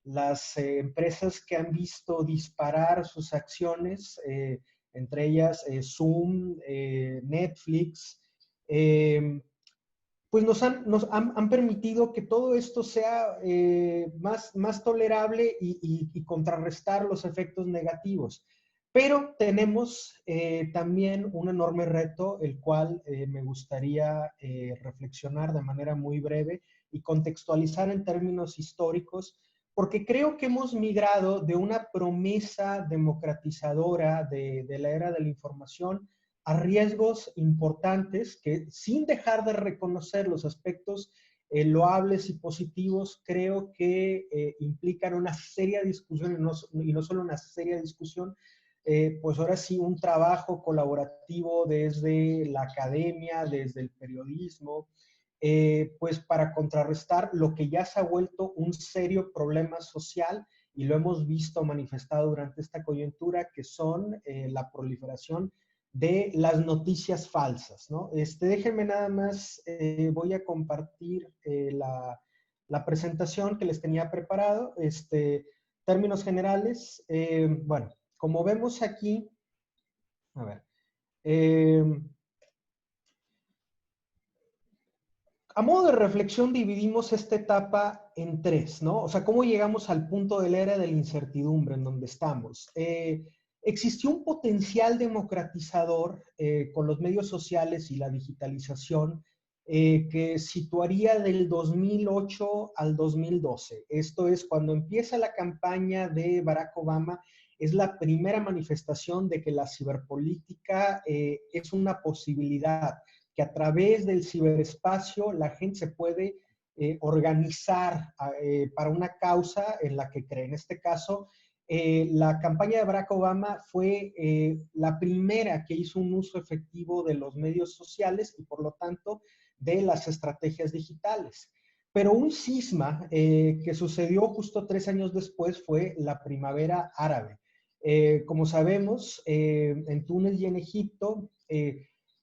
las empresas que han visto disparar sus acciones, entre ellas Zoom, Netflix, pues nos han permitido que todo esto sea más tolerable y contrarrestar los efectos negativos. Pero tenemos también un enorme reto, el cual me gustaría reflexionar de manera muy breve y contextualizar en términos históricos, porque creo que hemos migrado de una promesa democratizadora de la era de la información a riesgos importantes que, sin dejar de reconocer los aspectos loables y positivos, creo que implican una seria discusión y no solo una seria discusión, pues ahora sí un trabajo colaborativo desde la academia, desde el periodismo, pues para contrarrestar lo que ya se ha vuelto un serio problema social y lo hemos visto manifestado durante esta coyuntura, que son la proliferación de las noticias falsas, ¿no? Déjenme nada más, voy a compartir la presentación que les tenía preparado. Términos generales, bueno, como vemos aquí, a ver, a modo de reflexión dividimos esta etapa en tres, ¿no? O sea, ¿cómo llegamos al punto de la era de la incertidumbre en donde estamos? existió un potencial democratizador con los medios sociales y la digitalización que situaría del 2008 al 2012. Esto es, cuando empieza la campaña de Barack Obama, es la primera manifestación de que la ciberpolítica es una posibilidad, que a través del ciberespacio la gente se puede organizar para una causa en la que cree. En este caso, la campaña de Barack Obama fue la primera que hizo un uso efectivo de los medios sociales y por lo tanto de las estrategias digitales. Pero un cisma que sucedió justo 3 años después fue la primavera árabe. Como sabemos, en Túnez y en Egipto,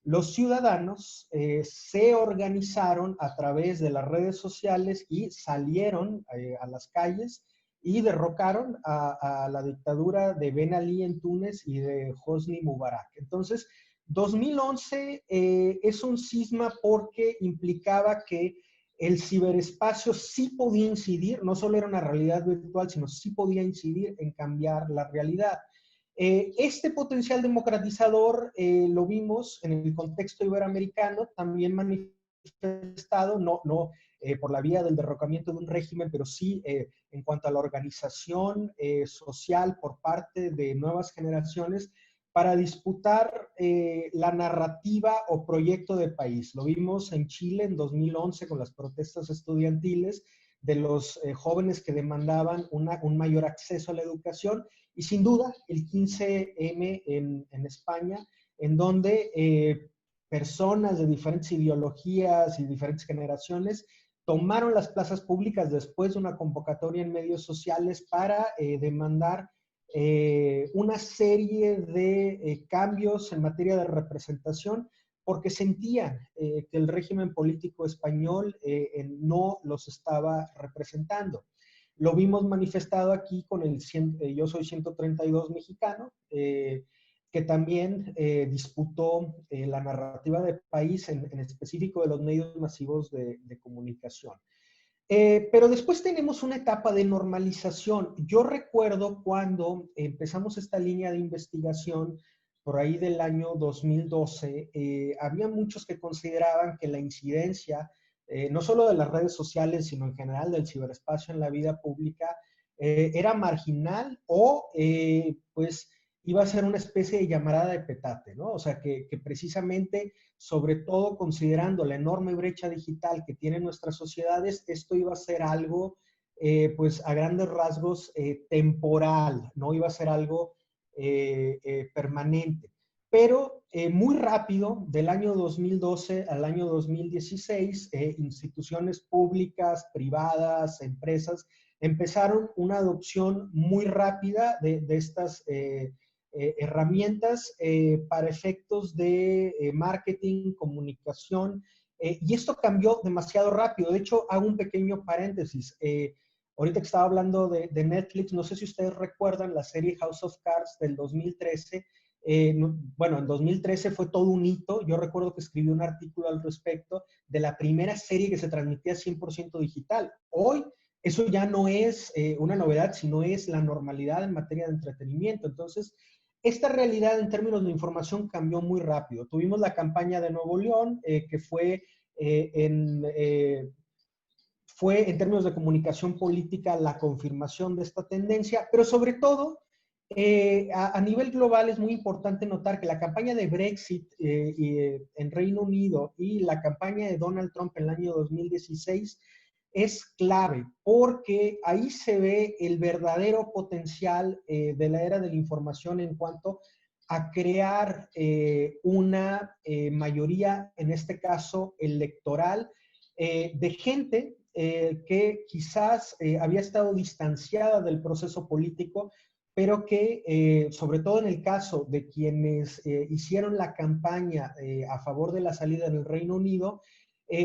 los ciudadanos se organizaron a través de las redes sociales y salieron a las calles y derrocaron a la dictadura de Ben Ali en Túnez y de Hosni Mubarak. Entonces, 2011 es un cisma porque implicaba que el ciberespacio sí podía incidir, no solo era una realidad virtual, sino sí podía incidir en cambiar la realidad. Este potencial democratizador lo vimos en el contexto iberoamericano, también manifestado, no por la vía del derrocamiento de un régimen, pero sí en cuanto a la organización social por parte de nuevas generaciones para disputar la narrativa o proyecto de país. Lo vimos en Chile en 2011 con las protestas estudiantiles de los jóvenes que demandaban un mayor acceso a la educación y sin duda el 15M en España, en donde personas de diferentes ideologías y diferentes generaciones tomaron las plazas públicas después de una convocatoria en medios sociales para demandar una serie de cambios en materia de representación porque sentían que el régimen político español no los estaba representando. Lo vimos manifestado aquí con el Yo Soy 132 mexicano, que también disputó la narrativa de país, en específico de los medios masivos de comunicación. Pero después tenemos una etapa de normalización. Yo recuerdo cuando empezamos esta línea de investigación, por ahí del año 2012, había muchos que consideraban que la incidencia, no solo de las redes sociales, sino en general del ciberespacio en la vida pública, era marginal o pues iba a ser una especie de llamarada de petate, ¿no? O sea, que precisamente, sobre todo considerando la enorme brecha digital que tienen nuestras sociedades, esto iba a ser algo, pues a grandes rasgos, temporal, no iba a ser algo permanente. Pero muy rápido, del año 2012 al año 2016, instituciones públicas, privadas, empresas, empezaron una adopción muy rápida de estas herramientas para efectos de marketing, comunicación, y esto cambió demasiado rápido. De hecho, hago un pequeño paréntesis. Ahorita que estaba hablando de Netflix, no sé si ustedes recuerdan la serie House of Cards del 2013. Bueno, en 2013 fue todo un hito. Yo recuerdo que escribí un artículo al respecto de la primera serie que se transmitía 100% digital. Hoy eso ya no es una novedad, sino es la normalidad en materia de entretenimiento. Entonces, esta realidad en términos de información cambió muy rápido. Tuvimos la campaña de Nuevo León, que fue en términos de comunicación política la confirmación de esta tendencia, pero sobre todo, a nivel global es muy importante notar que la campaña de Brexit en Reino Unido y la campaña de Donald Trump en el año 2016 es clave, porque ahí se ve el verdadero potencial de la era de la información en cuanto a crear una mayoría, en este caso electoral, de gente que quizás había estado distanciada del proceso político, pero que, sobre todo en el caso de quienes hicieron la campaña a favor de la salida del Reino Unido,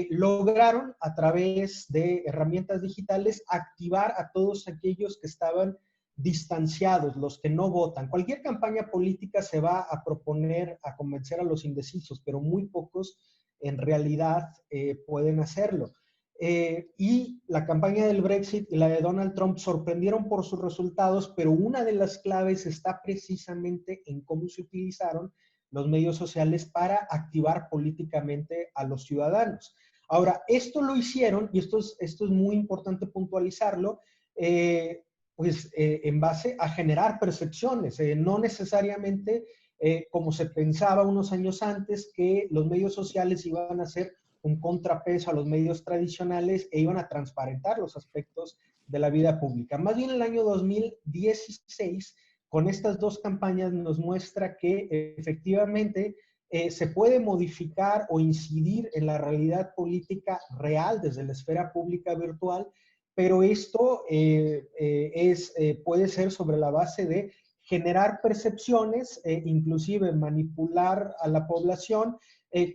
lograron a través de herramientas digitales activar a todos aquellos que estaban distanciados, los que no votan. Cualquier campaña política se va a proponer a convencer a los indecisos, pero muy pocos en realidad pueden hacerlo. Y la campaña del Brexit y la de Donald Trump sorprendieron por sus resultados, pero una de las claves está precisamente en cómo se utilizaron los medios sociales para activar políticamente a los ciudadanos. Ahora, esto lo hicieron, y esto es muy importante puntualizarlo, en base a generar percepciones, no necesariamente como se pensaba unos años antes, que los medios sociales iban a ser un contrapeso a los medios tradicionales e iban a transparentar los aspectos de la vida pública. Más bien el año 2016, con estas dos campañas, nos muestra que efectivamente se puede modificar o incidir en la realidad política real desde la esfera pública virtual, pero esto puede ser sobre la base de generar percepciones, inclusive manipular a la población,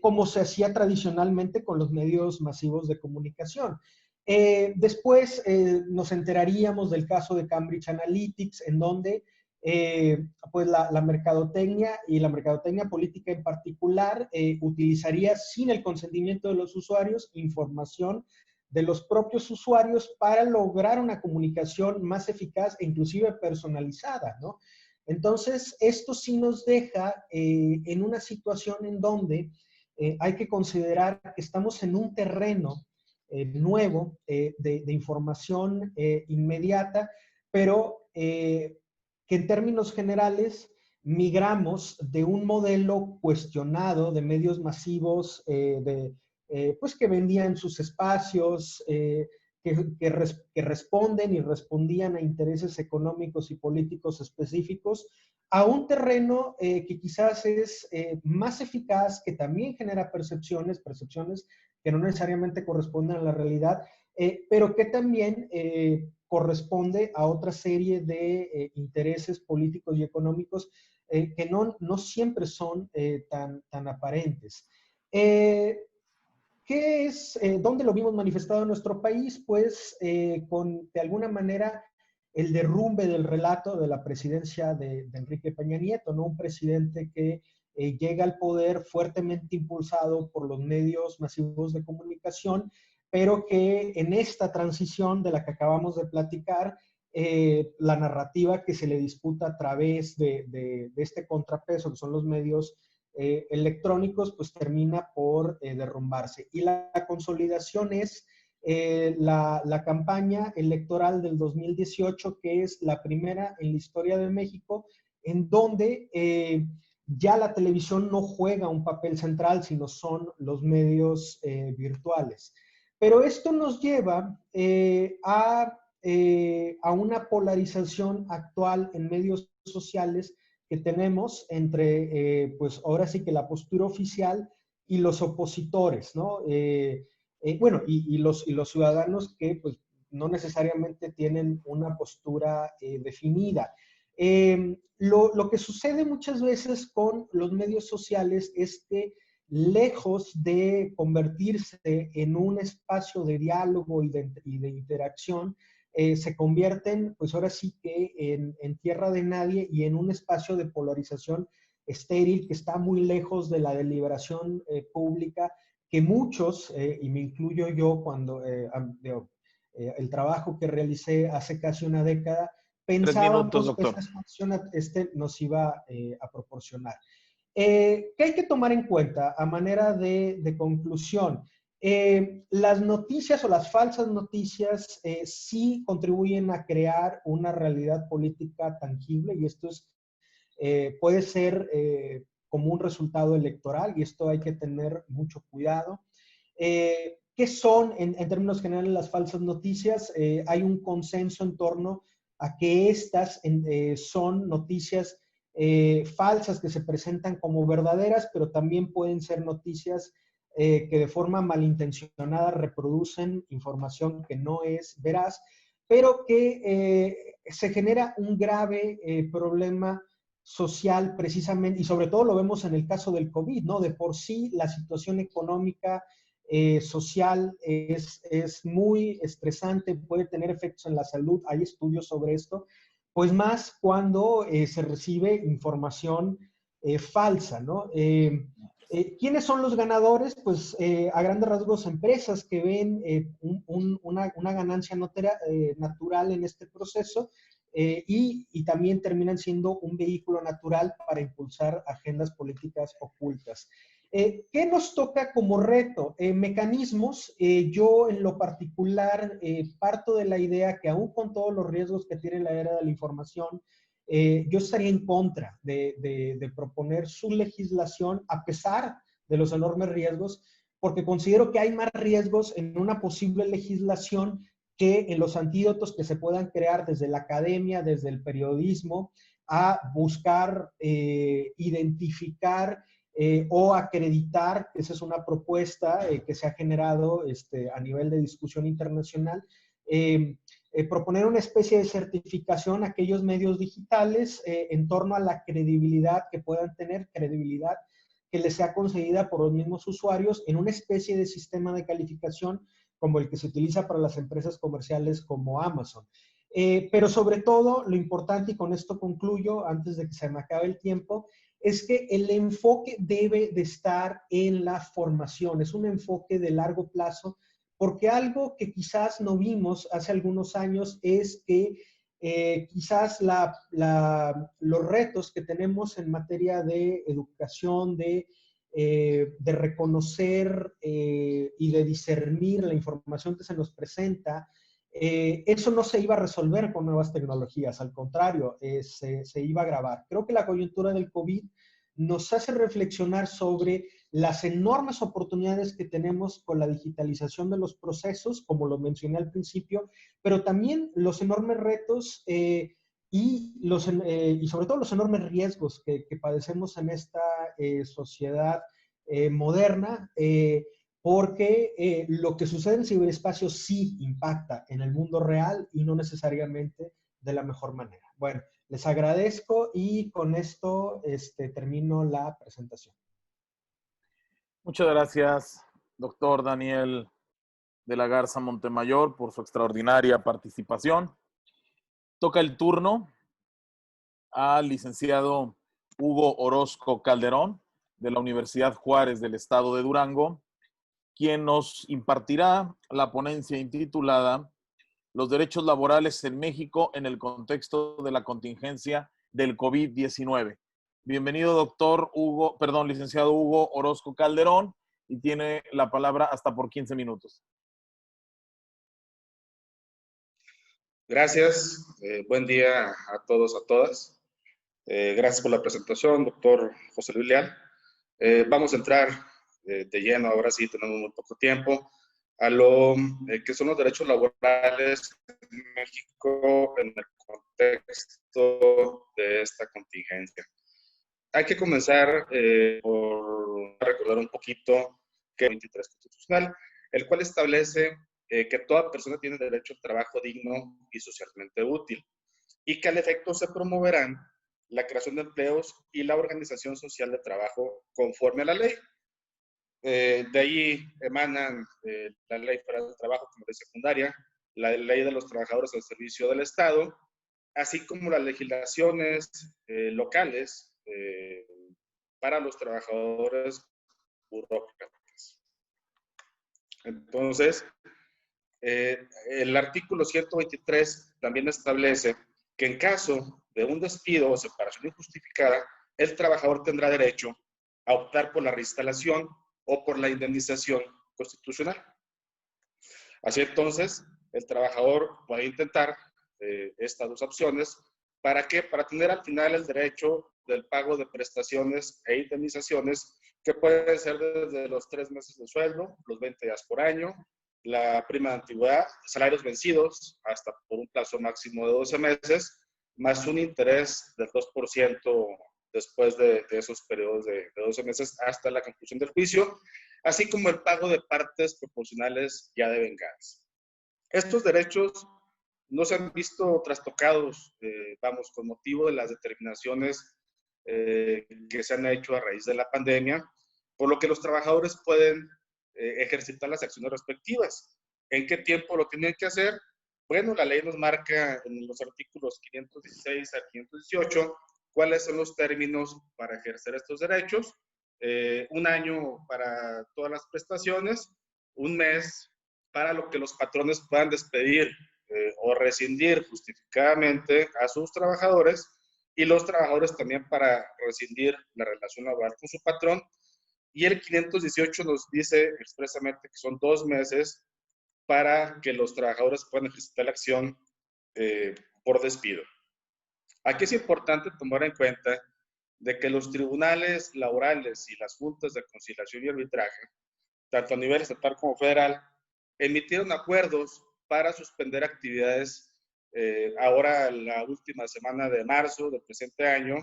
como se hacía tradicionalmente con los medios masivos de comunicación. Después nos enteraríamos del caso de Cambridge Analytics, en donde pues la mercadotecnia y la mercadotecnia política en particular utilizaría sin el consentimiento de los usuarios información de los propios usuarios para lograr una comunicación más eficaz e inclusive personalizada, ¿no? Entonces, esto sí nos deja en una situación en donde hay que considerar que estamos en un terreno nuevo de información inmediata, pero que en términos generales migramos de un modelo cuestionado de medios masivos pues que vendían sus espacios, que responden y respondían a intereses económicos y políticos específicos, a un terreno que quizás es más eficaz, que también genera percepciones que no necesariamente corresponden a la realidad, pero que también corresponde a otra serie de intereses políticos y económicos que no siempre son tan aparentes. ¿Dónde lo vimos manifestado en nuestro país? Pues con, de alguna manera, el derrumbe del relato de la presidencia de Enrique Peña Nieto, ¿no? Un presidente que llega al poder fuertemente impulsado por los medios masivos de comunicación, pero que en esta transición de la que acabamos de platicar, la narrativa que se le disputa a través de este contrapeso, que son los medios electrónicos, pues termina por derrumbarse. Y la consolidación es la campaña electoral del 2018, que es la primera en la historia de México, en donde ya la televisión no juega un papel central, sino son los medios virtuales. Pero esto nos lleva a una polarización actual en medios sociales que tenemos entre, pues ahora sí que la postura oficial y los opositores, ¿no? Bueno, y los ciudadanos que pues no necesariamente tienen una postura definida. Lo que sucede muchas veces con los medios sociales es que lejos de convertirse en un espacio de diálogo y de interacción, se convierten, pues ahora sí que en tierra de nadie y en un espacio de polarización estéril que está muy lejos de la deliberación pública, que muchos, y me incluyo yo cuando el trabajo que realicé hace casi una década, pensábamos que esta expansión nos iba a proporcionar. ¿Qué hay que tomar en cuenta a manera de conclusión? Las noticias o las falsas noticias sí contribuyen a crear una realidad política tangible, y esto puede ser como un resultado electoral, y esto hay que tener mucho cuidado. ¿Qué son, en términos generales, las falsas noticias? Hay un consenso en torno a que estas son noticias falsas que se presentan como verdaderas, pero también pueden ser noticias que de forma malintencionada reproducen información que no es veraz, pero que se genera un grave problema social precisamente, y sobre todo lo vemos en el caso del COVID, ¿no? De por sí la situación económica, social es muy estresante, puede tener efectos en la salud, hay estudios sobre esto, pues más cuando se recibe información falsa, ¿no? ¿Quiénes son los ganadores? Pues a grandes rasgos empresas que ven una ganancia natural en este proceso y también terminan siendo un vehículo natural para impulsar agendas políticas ocultas. ¿Qué nos toca como reto? Mecanismos. Yo en lo particular parto de la idea que aún con todos los riesgos que tiene la era de la información, yo estaría en contra de proponer su legislación a pesar de los enormes riesgos, porque considero que hay más riesgos en una posible legislación que en los antídotos que se puedan crear desde la academia, desde el periodismo, a buscar identificar o acreditar, esa es una propuesta que se ha generado a nivel de discusión internacional, proponer una especie de certificación a aquellos medios digitales en torno a la credibilidad que puedan tener, credibilidad que les sea concedida por los mismos usuarios en una especie de sistema de calificación como el que se utiliza para las empresas comerciales como Amazon. Pero sobre todo, lo importante, y con esto concluyo antes de que se me acabe el tiempo, es que el enfoque debe de estar en la formación, es un enfoque de largo plazo, porque algo que quizás no vimos hace algunos años es que quizás los retos que tenemos en materia de educación, de reconocer y de discernir la información que se nos presenta, eso no se iba a resolver con nuevas tecnologías, al contrario, se iba a agravar. Creo que la coyuntura del COVID nos hace reflexionar sobre las enormes oportunidades que tenemos con la digitalización de los procesos, como lo mencioné al principio, pero también los enormes retos y sobre todo los enormes riesgos que padecemos en esta sociedad moderna, porque lo que sucede en el ciberespacio sí impacta en el mundo real y no necesariamente de la mejor manera. Bueno, les agradezco y con esto termino la presentación. Muchas gracias, doctor Daniel de la Garza Montemayor, por su extraordinaria participación. Toca el turno al licenciado Hugo Orozco Calderón, de la Universidad Juárez del Estado de Durango, quien nos impartirá la ponencia intitulada Los derechos laborales en México en el contexto de la contingencia del COVID-19. Bienvenido, licenciado Hugo Orozco Calderón, y tiene la palabra hasta por 15 minutos. Gracias. Buen día a todos, a todas. Gracias por la presentación, doctor José Luis Leal. Vamos a entrar de lleno, ahora sí, tenemos muy poco tiempo, a lo que son los derechos laborales en México en el contexto de esta contingencia. Hay que comenzar por recordar un poquito que el 23 constitucional, el cual establece que toda persona tiene derecho al trabajo digno y socialmente útil, y que al efecto se promoverán la creación de empleos y la organización social de trabajo conforme a la ley. De ahí emanan la Ley Federal del Trabajo como ley secundaria, la Ley de los Trabajadores al Servicio del Estado, así como las legislaciones locales para los trabajadores burócratas. Entonces, el artículo 123 también establece que en caso de un despido o separación injustificada, el trabajador tendrá derecho a optar por la reinstalación o por la indemnización constitucional. Así entonces, el trabajador puede intentar estas dos opciones. ¿Para qué? Para tener al final el derecho del pago de prestaciones e indemnizaciones que pueden ser desde los 3 meses de sueldo, los 20 días por año, la prima de antigüedad, salarios vencidos hasta por un plazo máximo de 12 meses, más un interés del 2% después de esos periodos de 12 meses hasta la conclusión del juicio, así como el pago de partes proporcionales ya devengadas. Estos derechos no se han visto trastocados, con motivo de las determinaciones que se han hecho a raíz de la pandemia, por lo que los trabajadores pueden ejercitar las acciones respectivas. ¿En qué tiempo lo tienen que hacer? Bueno, la ley nos marca en los artículos 516 a 518 cuáles son los términos para ejercer estos derechos. un año para todas las prestaciones, un mes para lo que los patrones puedan despedir o rescindir justificadamente a sus trabajadores, y los trabajadores también para rescindir la relación laboral con su patrón. Y el 518 nos dice expresamente que son 2 meses para que los trabajadores puedan ejercitar la acción por despido. Aquí es importante tomar en cuenta de que los tribunales laborales y las juntas de conciliación y arbitraje, tanto a nivel estatal como federal, emitieron acuerdos para suspender actividades ahora la última semana de marzo del presente año,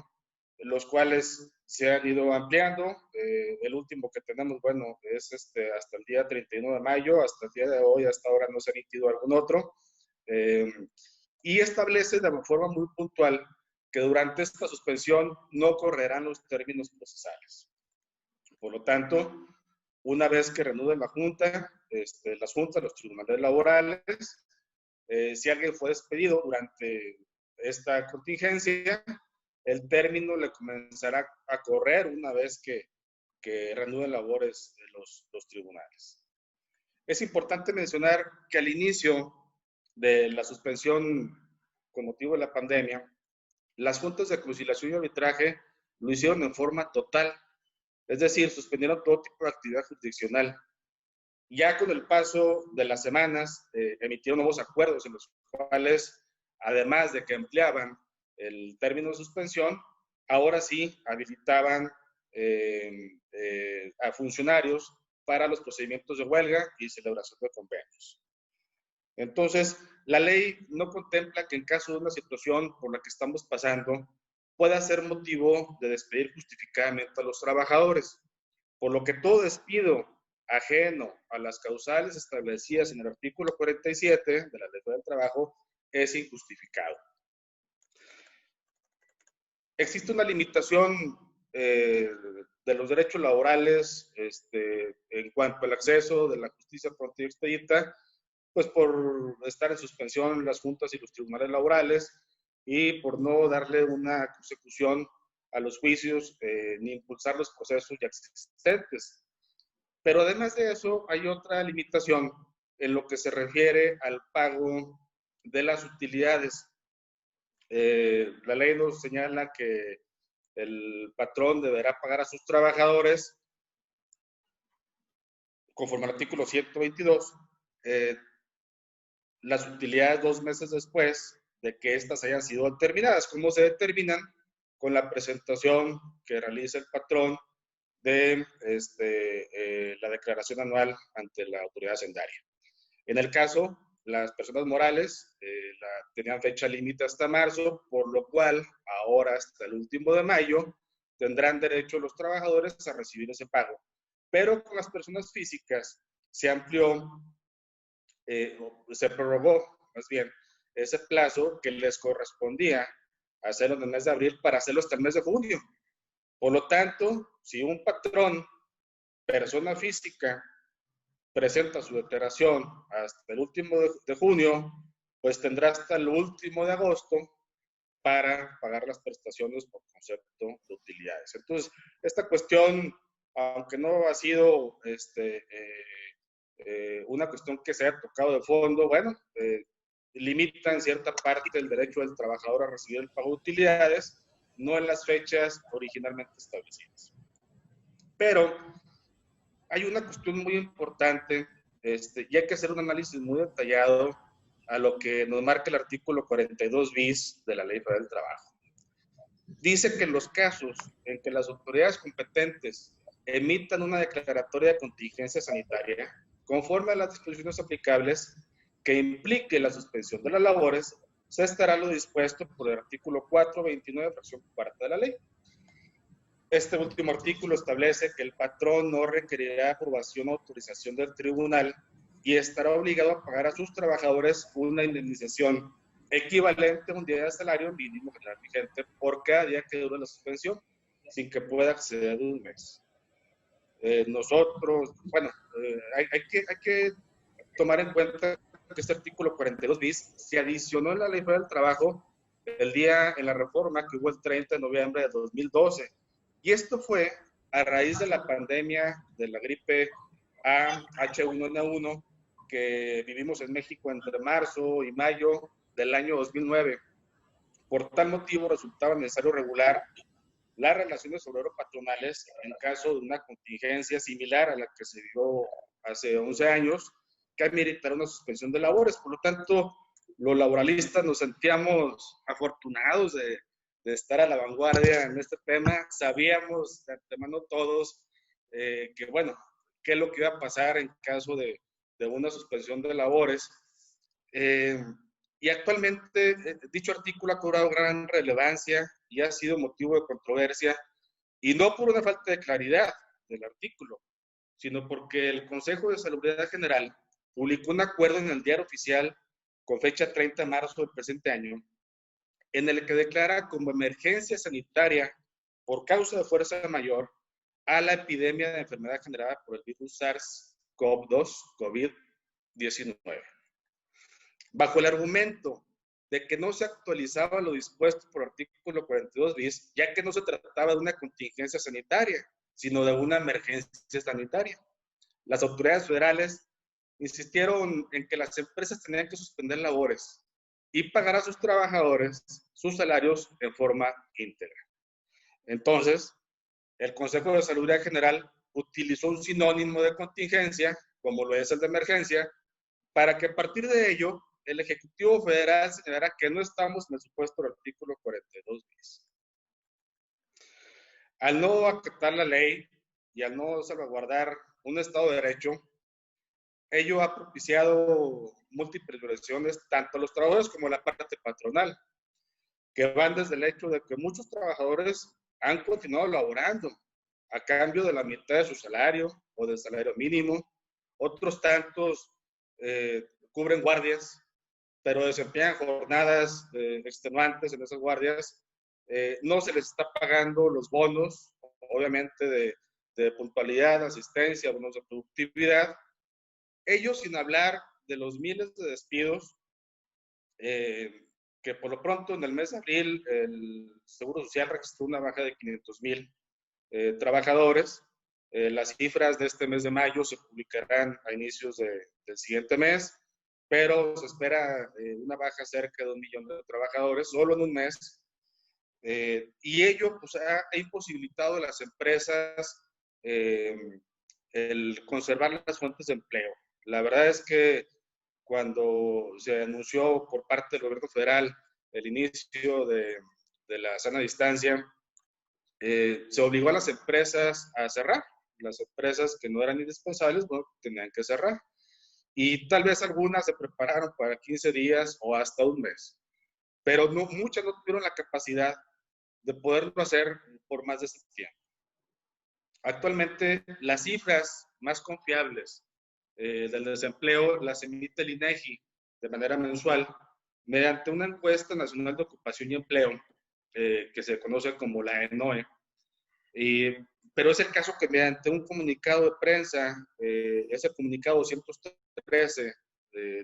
los cuales se han ido ampliando. El último que tenemos, bueno, es hasta el día 31 de mayo, hasta el día de hoy, hasta ahora no se ha emitido algún otro. Y establece de forma muy puntual que durante esta suspensión no correrán los términos procesales. Por lo tanto, una vez que reanuden la Junta, las juntas, los tribunales laborales, si alguien fue despedido durante esta contingencia, el término le comenzará a correr una vez que reanuden labores de los tribunales. Es importante mencionar que al inicio de la suspensión con motivo de la pandemia, las juntas de conciliación y arbitraje lo hicieron en forma total, es decir, suspendieron todo tipo de actividad jurisdiccional. Ya con el paso de las semanas, emitieron nuevos acuerdos en los cuales, además de que empleaban el término de suspensión, ahora sí habilitaban a funcionarios para los procedimientos de huelga y celebración de convenios. Entonces, la ley no contempla que en caso de una situación por la que estamos pasando, pueda ser motivo de despedir justificadamente a los trabajadores, por lo que todo despido ajeno a las causales establecidas en el artículo 47 de la Ley del Trabajo es injustificado. Existe una limitación de los derechos laborales en cuanto al acceso de la justicia pronta y expedita, pues por estar en suspensión las juntas y los tribunales laborales y por no darle una consecución a los juicios ni impulsar los procesos ya existentes. Pero además de eso, hay otra limitación en lo que se refiere al pago de las utilidades. La ley nos señala que el patrón deberá pagar a sus trabajadores, conforme al artículo 122, las utilidades 2 meses después de que éstas hayan sido determinadas. ¿Cómo se determinan? Con la presentación que realiza el patrón de la declaración anual ante la autoridad hacendaria. En el caso, las personas morales tenían fecha límite hasta marzo, por lo cual ahora hasta el último de mayo tendrán derecho los trabajadores a recibir ese pago. Pero con las personas físicas se amplió, se prorrogó más bien ese plazo que les correspondía hacerlo en el mes de abril para hacerlo hasta el mes de junio. Por lo tanto, si un patrón, persona física, presenta su declaración hasta el último de junio, pues tendrá hasta el último de agosto para pagar las prestaciones por concepto de utilidades. Entonces, esta cuestión, aunque no ha sido una cuestión que se haya tocado de fondo, bueno, limita en cierta parte el derecho del trabajador a recibir el pago de utilidades, no en las fechas originalmente establecidas. Pero hay una cuestión muy importante y hay que hacer un análisis muy detallado a lo que nos marca el artículo 42 bis de la Ley Federal del Trabajo. Dice que en los casos en que las autoridades competentes emitan una declaratoria de contingencia sanitaria conforme a las disposiciones aplicables que implique la suspensión de las labores, se estará lo dispuesto por el artículo 429, fracción cuarta de la ley. Este último artículo establece que el patrón no requerirá aprobación o autorización del tribunal y estará obligado a pagar a sus trabajadores una indemnización equivalente a un día de salario mínimo general vigente por cada día que dure la suspensión, sin que pueda acceder a un mes. Nosotros, bueno, hay que tomar en cuenta que este artículo 42 bis se adicionó en la Ley Federal del Trabajo en la reforma que hubo el 30 de noviembre de 2012. Y esto fue a raíz de la pandemia de la gripe A H1N1 que vivimos en México entre marzo y mayo del año 2009. Por tal motivo resultaba necesario regular las relaciones obrero-patronales en caso de una contingencia similar a la que se vivió hace 11 años, que ameritara una suspensión de labores. Por lo tanto, los laboralistas nos sentíamos afortunados de estar a la vanguardia en este tema. Sabíamos de antemano todos que, bueno, qué es lo que iba a pasar en caso de una suspensión de labores. Y actualmente dicho artículo ha cobrado gran relevancia y ha sido motivo de controversia, y no por una falta de claridad del artículo, sino porque el Consejo de Salubridad General publicó un acuerdo en el Diario Oficial con fecha 30 de marzo del presente año, en el que declara como emergencia sanitaria por causa de fuerza mayor a la epidemia de enfermedad generada por el virus SARS-CoV-2, COVID-19. Bajo el argumento de que no se actualizaba lo dispuesto por el artículo 42 bis, ya que no se trataba de una contingencia sanitaria, sino de una emergencia sanitaria. Las autoridades federales insistieron en que las empresas tenían que suspender labores y pagar a sus trabajadores sus salarios en forma íntegra. Entonces, el Consejo de Salubridad General utilizó un sinónimo de contingencia, como lo es el de emergencia, para que a partir de ello el Ejecutivo Federal señalara que no estamos en el supuesto del artículo 42 bis. Al no acatar la ley y al no salvaguardar un Estado de Derecho, ello ha propiciado múltiples violaciones tanto a los trabajadores como a la parte patronal, que van desde el hecho de que muchos trabajadores han continuado laborando a cambio de la mitad de su salario o del salario mínimo. Otros tantos cubren guardias, pero desempeñan jornadas extenuantes en esas guardias. No se les está pagando los bonos, obviamente, de puntualidad, asistencia, bonos de productividad. Ellos, sin hablar de los miles de despidos, que por lo pronto en el mes de abril el Seguro Social registró una baja de 500,000 trabajadores. Las cifras de este mes de mayo se publicarán a inicios del siguiente mes, pero se espera una baja cerca de 1 millón de trabajadores solo en un mes. Y ello pues, ha imposibilitado a las empresas el conservar las fuentes de empleo. La verdad es que cuando se anunció por parte del gobierno federal el inicio de la sana distancia, se obligó a las empresas a cerrar. Las empresas que no eran indispensables, bueno, tenían que cerrar. Y tal vez algunas se prepararon para 15 días o hasta un mes. Pero no, muchas no tuvieron la capacidad de poderlo hacer por más de ese tiempo. Actualmente, las cifras más confiables del desempleo las emite el INEGI de manera mensual mediante una encuesta nacional de ocupación y empleo que se conoce como la ENOE. Pero es el caso que mediante un comunicado de prensa, ese comunicado 213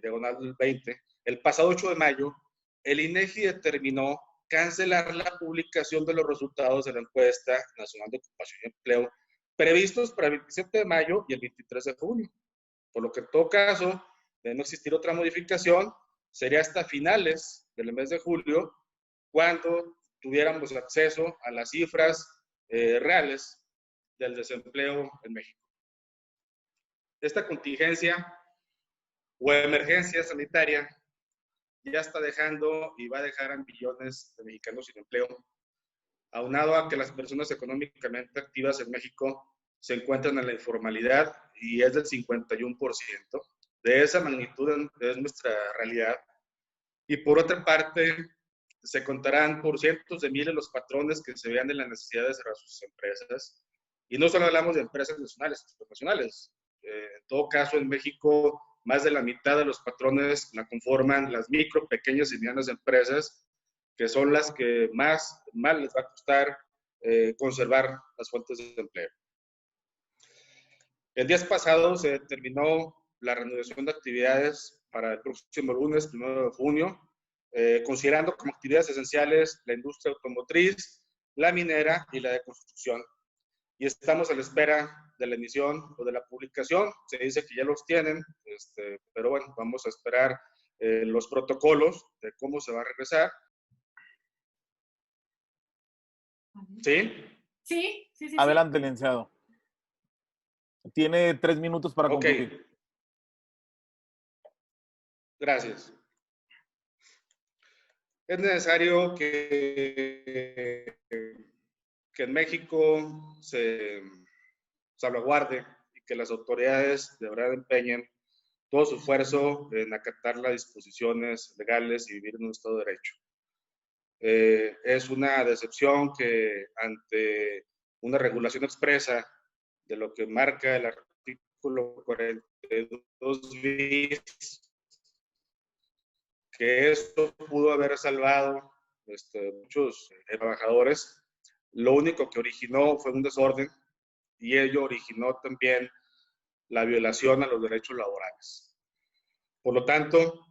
diagonal 20, el pasado 8 de mayo, el INEGI determinó cancelar la publicación de los resultados de la encuesta nacional de ocupación y empleo previstos para el 27 de mayo y el 23 de junio. Por lo que en todo caso, de no existir otra modificación, sería hasta finales del mes de julio cuando tuviéramos acceso a las cifras reales del desempleo en México. Esta contingencia o emergencia sanitaria ya está dejando y va a dejar a millones de mexicanos sin empleo, aunado a que las personas económicamente activas en México se encuentran en la informalidad y es del 51%. De esa magnitud es nuestra realidad. Y por otra parte, se contarán por cientos de miles los patrones que se vean en la necesidad de cerrar sus empresas. Y no solo hablamos de empresas nacionales, internacionales. En todo caso, en México, más de la mitad de los patrones la conforman las micro, pequeñas y medianas empresas, que son las que más les va a costar conservar las fuentes de empleo. El día pasado se determinó la reanudación de actividades para el próximo lunes, 1 de junio, considerando como actividades esenciales la industria automotriz, la minera y la de construcción. y estamos a la espera de la emisión o de la publicación. Se dice que ya los tienen, pero bueno, vamos a esperar los protocolos de cómo se va a regresar. ¿Sí? Sí, sí, sí. Adelante, licenciado. Tiene 3 minutos para concluir. Gracias. Es necesario que en México se salvaguarde y que las autoridades de verdad empeñen todo su esfuerzo en acatar las disposiciones legales y vivir en un Estado de Derecho. Es una decepción que ante una regulación expresa de lo que marca el artículo 42 bis, que esto pudo haber salvado muchos trabajadores, lo único que originó fue un desorden y ello originó también la violación a los derechos laborales. Por lo tanto,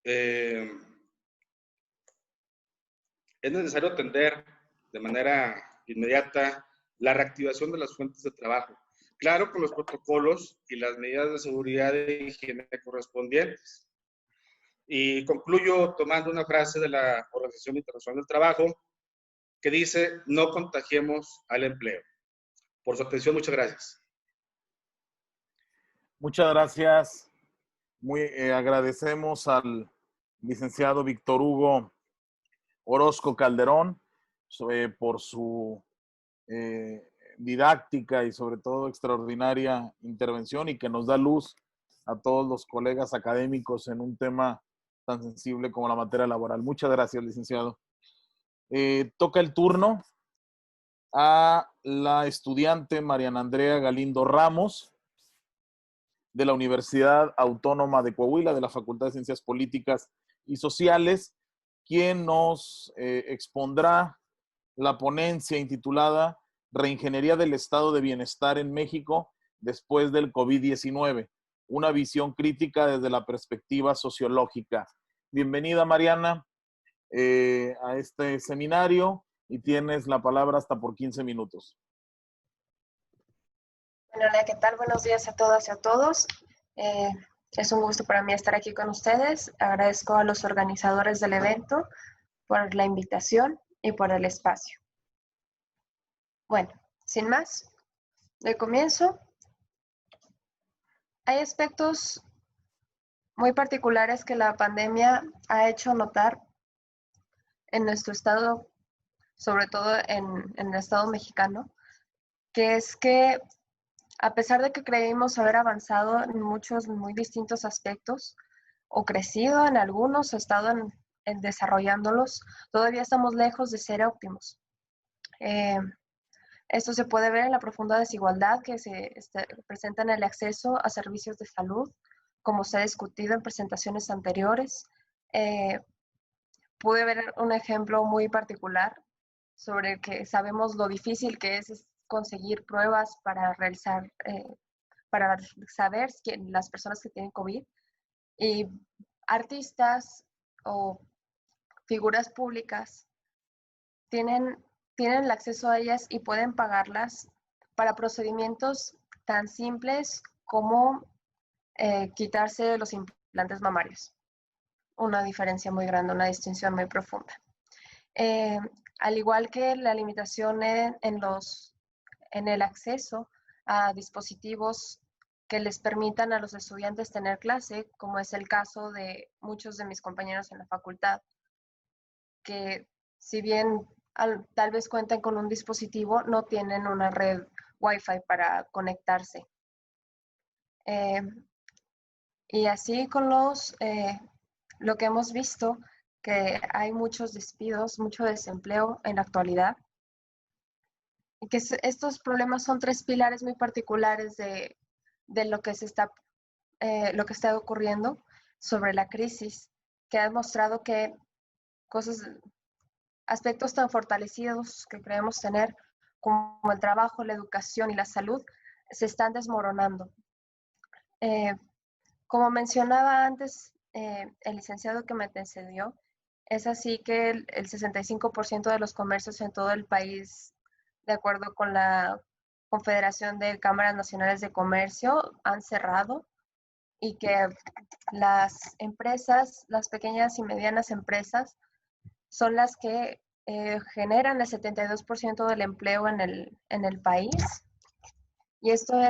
es necesario atender de manera inmediata la reactivación de las fuentes de trabajo, claro, con los protocolos y las medidas de seguridad e higiene correspondientes. Y concluyo tomando una frase de la Organización Internacional del Trabajo que dice: no contagiemos al empleo. Por su atención, muchas gracias. Muchas gracias. Agradecemos al licenciado Víctor Hugo Orozco Calderón por su didáctica y sobre todo extraordinaria intervención, y que nos da luz a todos los colegas académicos en un tema tan sensible como la materia laboral. Muchas gracias, licenciado. Toca el turno a la estudiante Mariana Andrea Galindo Ramos, de la Universidad Autónoma de Coahuila, de la Facultad de Ciencias Políticas y Sociales, quien nos expondrá la ponencia intitulada Reingeniería del Estado de Bienestar en México después del COVID-19, una visión crítica desde la perspectiva sociológica. Bienvenida, Mariana, a este seminario, y tienes la palabra hasta por 15 minutos. Hola, ¿qué tal? Buenos días a todas y a todos. Es un gusto para mí estar aquí con ustedes. Agradezco a los organizadores del evento por la invitación y por el espacio. Bueno, sin más, de comienzo, hay aspectos muy particulares que la pandemia ha hecho notar en nuestro estado, sobre todo en el estado mexicano, que es que a pesar de que creímos haber avanzado en muchos muy distintos aspectos, o crecido en algunos, o estado en desarrollándolos, todavía estamos lejos de ser óptimos. Esto se puede ver en la profunda desigualdad que se presenta en el acceso a servicios de salud, como se ha discutido en presentaciones anteriores. Pude ver un ejemplo muy particular sobre que sabemos lo difícil que es conseguir pruebas para realizar, para saber las personas que tienen COVID, y artistas o figuras públicas tienen el acceso a ellas y pueden pagarlas para procedimientos tan simples como quitarse los implantes mamarios. Una diferencia muy grande, una distinción muy profunda. Al igual que la limitación en el acceso a dispositivos que les permitan a los estudiantes tener clase, como es el caso de muchos de mis compañeros en la facultad, que si bien tal vez cuentan con un dispositivo, no tienen una red Wi-Fi para conectarse. Y así con lo que hemos visto, que hay muchos despidos, mucho desempleo en la actualidad, y que estos problemas son 3 pilares muy particulares de lo que está ocurriendo sobre la crisis, que ha demostrado que aspectos tan fortalecidos que creemos tener, como el trabajo, la educación y la salud, se están desmoronando. Como mencionaba antes el licenciado que me antecedió, es así que el 65% de los comercios en todo el país de acuerdo con la Confederación de Cámaras Nacionales de Comercio, han cerrado y que las empresas, las pequeñas y medianas empresas, son las que generan el 72% del empleo en el país. Y esto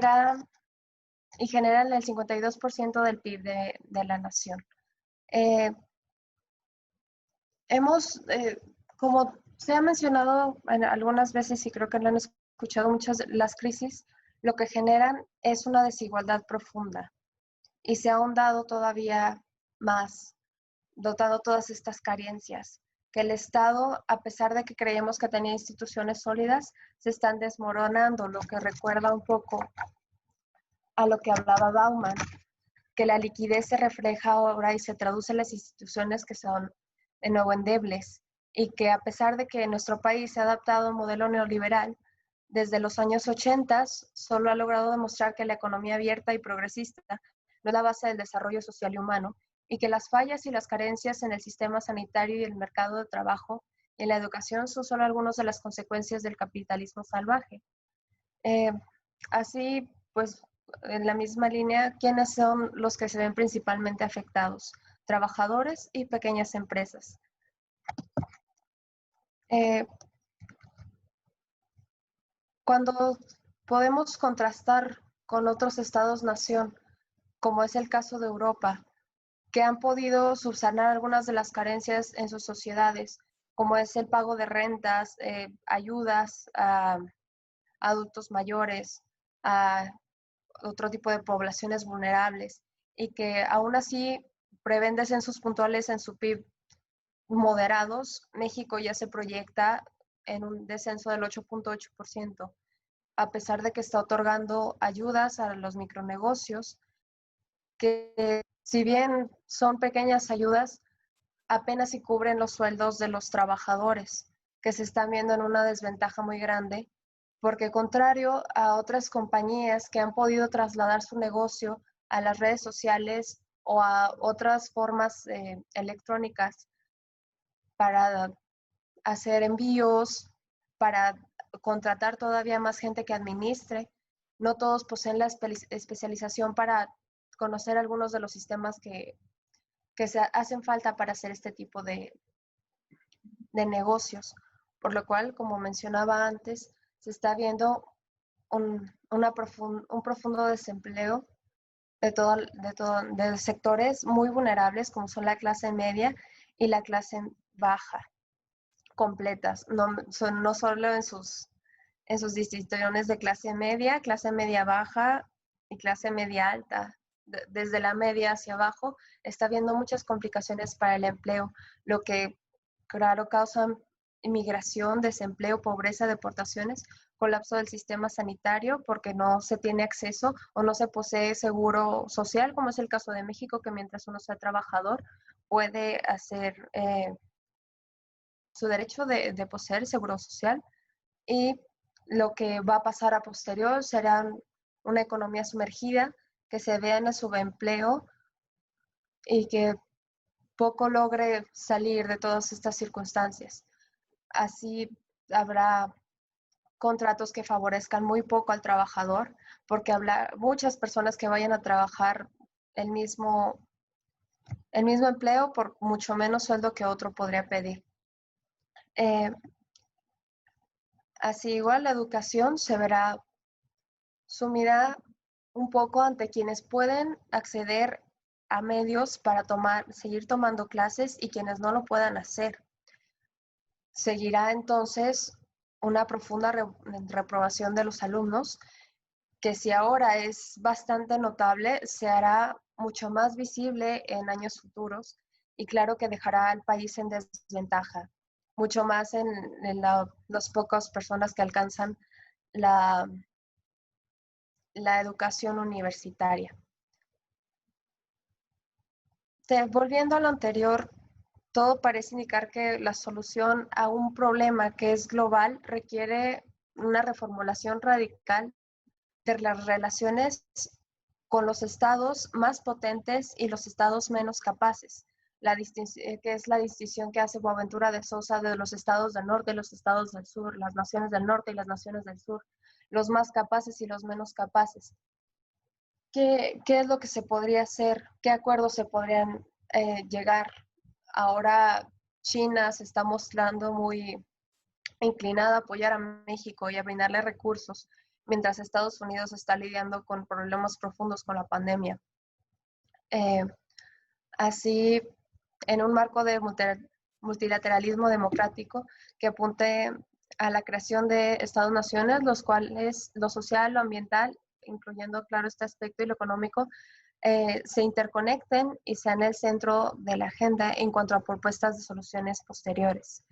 y generan el 52% del PIB de la nación. Como se ha mencionado algunas veces, y creo que lo han escuchado muchas, las crisis lo que generan es una desigualdad profunda y se ha ahondado todavía más, dotado todas estas carencias, que el Estado, a pesar de que creíamos que tenía instituciones sólidas, se están desmoronando, lo que recuerda un poco a lo que hablaba Bauman, que la liquidez se refleja ahora y se traduce en las instituciones que son de nuevo endebles, y que a pesar de que nuestro país se ha adaptado a un modelo neoliberal, desde los años 80 solo ha logrado demostrar que la economía abierta y progresista no es la base del desarrollo social y humano, y que las fallas y las carencias en el sistema sanitario y el mercado de trabajo y en la educación son solo algunas de las consecuencias del capitalismo salvaje. Así, pues, en la misma línea, ¿quiénes son los que se ven principalmente afectados? Trabajadores y pequeñas empresas. Cuando podemos contrastar con otros estados-nación, como es el caso de Europa, que han podido subsanar algunas de las carencias en sus sociedades, como es el pago de rentas, ayudas a adultos mayores, a otro tipo de poblaciones vulnerables, y que aún así prevén descensos puntuales en su PIB moderados. México ya se proyecta en un descenso del 8.8%, a pesar de que está otorgando ayudas a los micronegocios, que si bien son pequeñas ayudas, apenas si cubren los sueldos de los trabajadores, que se están viendo en una desventaja muy grande, porque contrario a otras compañías que han podido trasladar su negocio a las redes sociales o a otras formas electrónicas para hacer envíos, para contratar todavía más gente que administre, no todos poseen la especialización para conocer algunos de los sistemas que se hacen falta para hacer este tipo de negocios, por lo cual, como mencionaba antes, se está viendo un profundo desempleo de sectores muy vulnerables, como son la clase media y la clase baja, completas, no solo en sus distinciones de clase media baja y clase media alta. Desde la media hacia abajo está habiendo muchas complicaciones para el empleo, lo que claro causa inmigración, desempleo, pobreza, deportaciones, colapso del sistema sanitario porque no se tiene acceso o no se posee seguro social, como es el caso de México, que mientras uno sea trabajador puede hacer su derecho de poseer seguro social. Y lo que va a pasar a posterior será una economía sumergida, que se vea en el subempleo y que poco logre salir de todas estas circunstancias. Así habrá contratos que favorezcan muy poco al trabajador, porque habrá muchas personas que vayan a trabajar el mismo empleo por mucho menos sueldo que otro podría pedir. Así igual la educación se verá sumida un poco ante quienes pueden acceder a medios para seguir tomando clases y quienes no lo puedan hacer. Seguirá entonces una profunda reprobación de los alumnos, que si ahora es bastante notable, se hará mucho más visible en años futuros y claro que dejará al país en desventaja, mucho más en las pocas personas que alcanzan la educación universitaria. Volviendo a lo anterior, todo parece indicar que la solución a un problema que es global requiere una reformulación radical de las relaciones con los estados más potentes y los estados menos capaces, que es la distinción que hace Boaventura de Sousa de los estados del norte y los estados del sur, las naciones del norte y las naciones del sur, los más capaces y los menos capaces. ¿Qué es lo que se podría hacer? ¿Qué acuerdos se podrían llegar? Ahora China se está mostrando muy inclinada a apoyar a México y a brindarle recursos, mientras Estados Unidos está lidiando con problemas profundos con la pandemia. Así, en un marco de multilateralismo democrático que apunte a la creación de Estados-naciones, los cuales lo social, lo ambiental, incluyendo, claro, este aspecto y lo económico, se interconecten y sean el centro de la agenda en cuanto a propuestas de soluciones posteriores.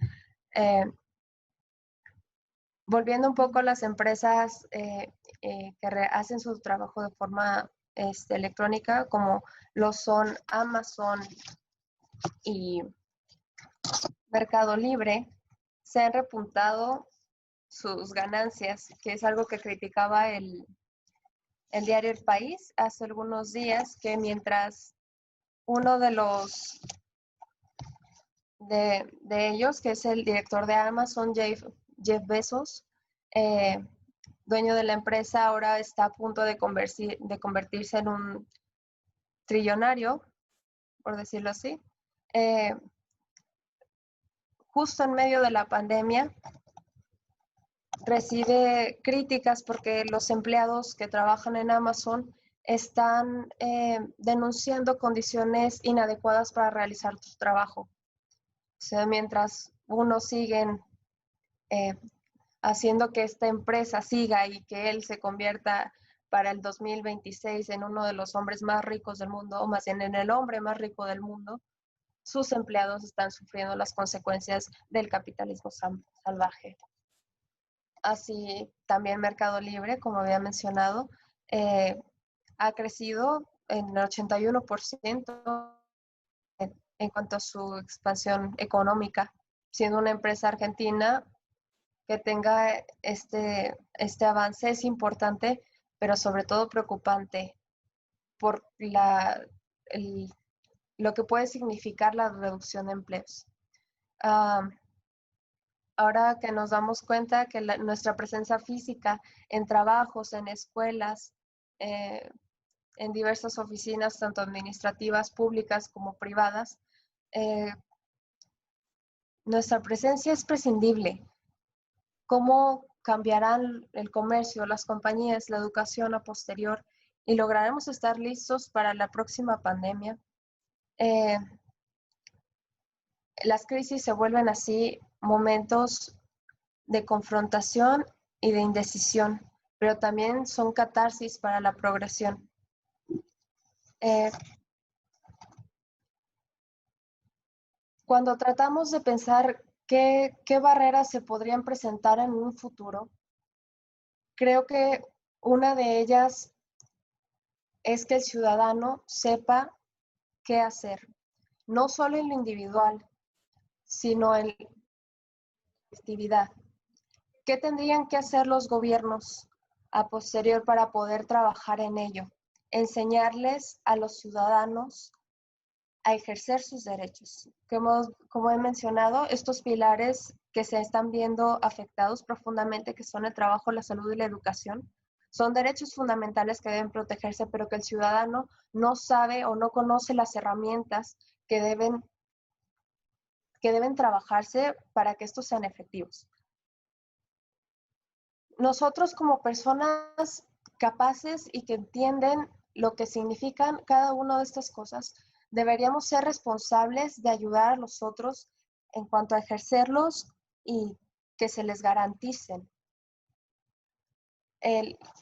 Volviendo un poco a las empresas que hacen su trabajo de forma electrónica, como lo son Amazon y Mercado Libre, se han repuntado sus ganancias, que es algo que criticaba el diario El País hace algunos días, que mientras uno de ellos, que es el director de Amazon, Jeff Bezos, dueño de la empresa, ahora está a punto de convertirse en un trillonario, por decirlo así. Justo en medio de la pandemia, recibe críticas porque los empleados que trabajan en Amazon están denunciando condiciones inadecuadas para realizar su trabajo. O sea, mientras unos siguen haciendo que esta empresa siga y que él se convierta para el 2026 en uno de los hombres más ricos del mundo, o más bien en el hombre más rico del mundo, sus empleados están sufriendo las consecuencias del capitalismo salvaje. Así también Mercado Libre, como había mencionado, ha crecido en el 81% en cuanto a su expansión económica, siendo una empresa argentina que tenga este avance es importante, pero sobre todo preocupante por lo que puede significar la reducción de empleos. Ahora que nos damos cuenta que nuestra presencia física en trabajos, en escuelas, en diversas oficinas, tanto administrativas, públicas como privadas, nuestra presencia es prescindible. ¿Cómo cambiarán el comercio, las compañías, la educación a posterior y lograremos estar listos para la próxima pandemia? Las crisis se vuelven así momentos de confrontación y de indecisión, pero también son catarsis para la progresión. Cuando tratamos de pensar qué barreras se podrían presentar en un futuro, creo que una de ellas es que el ciudadano sepa qué hacer, no solo en lo individual, sino en la colectividad. ¿Qué tendrían que hacer los gobiernos a posterior para poder trabajar en ello? Enseñarles a los ciudadanos a ejercer sus derechos. Como he mencionado, estos pilares que se están viendo afectados profundamente, que son el trabajo, la salud y la educación, son derechos fundamentales que deben protegerse, pero que el ciudadano no sabe o no conoce las herramientas que deben trabajarse para que estos sean efectivos. Nosotros como personas capaces y que entienden lo que significan cada una de estas cosas, deberíamos ser responsables de ayudar a los otros en cuanto a ejercerlos y que se les garanticen.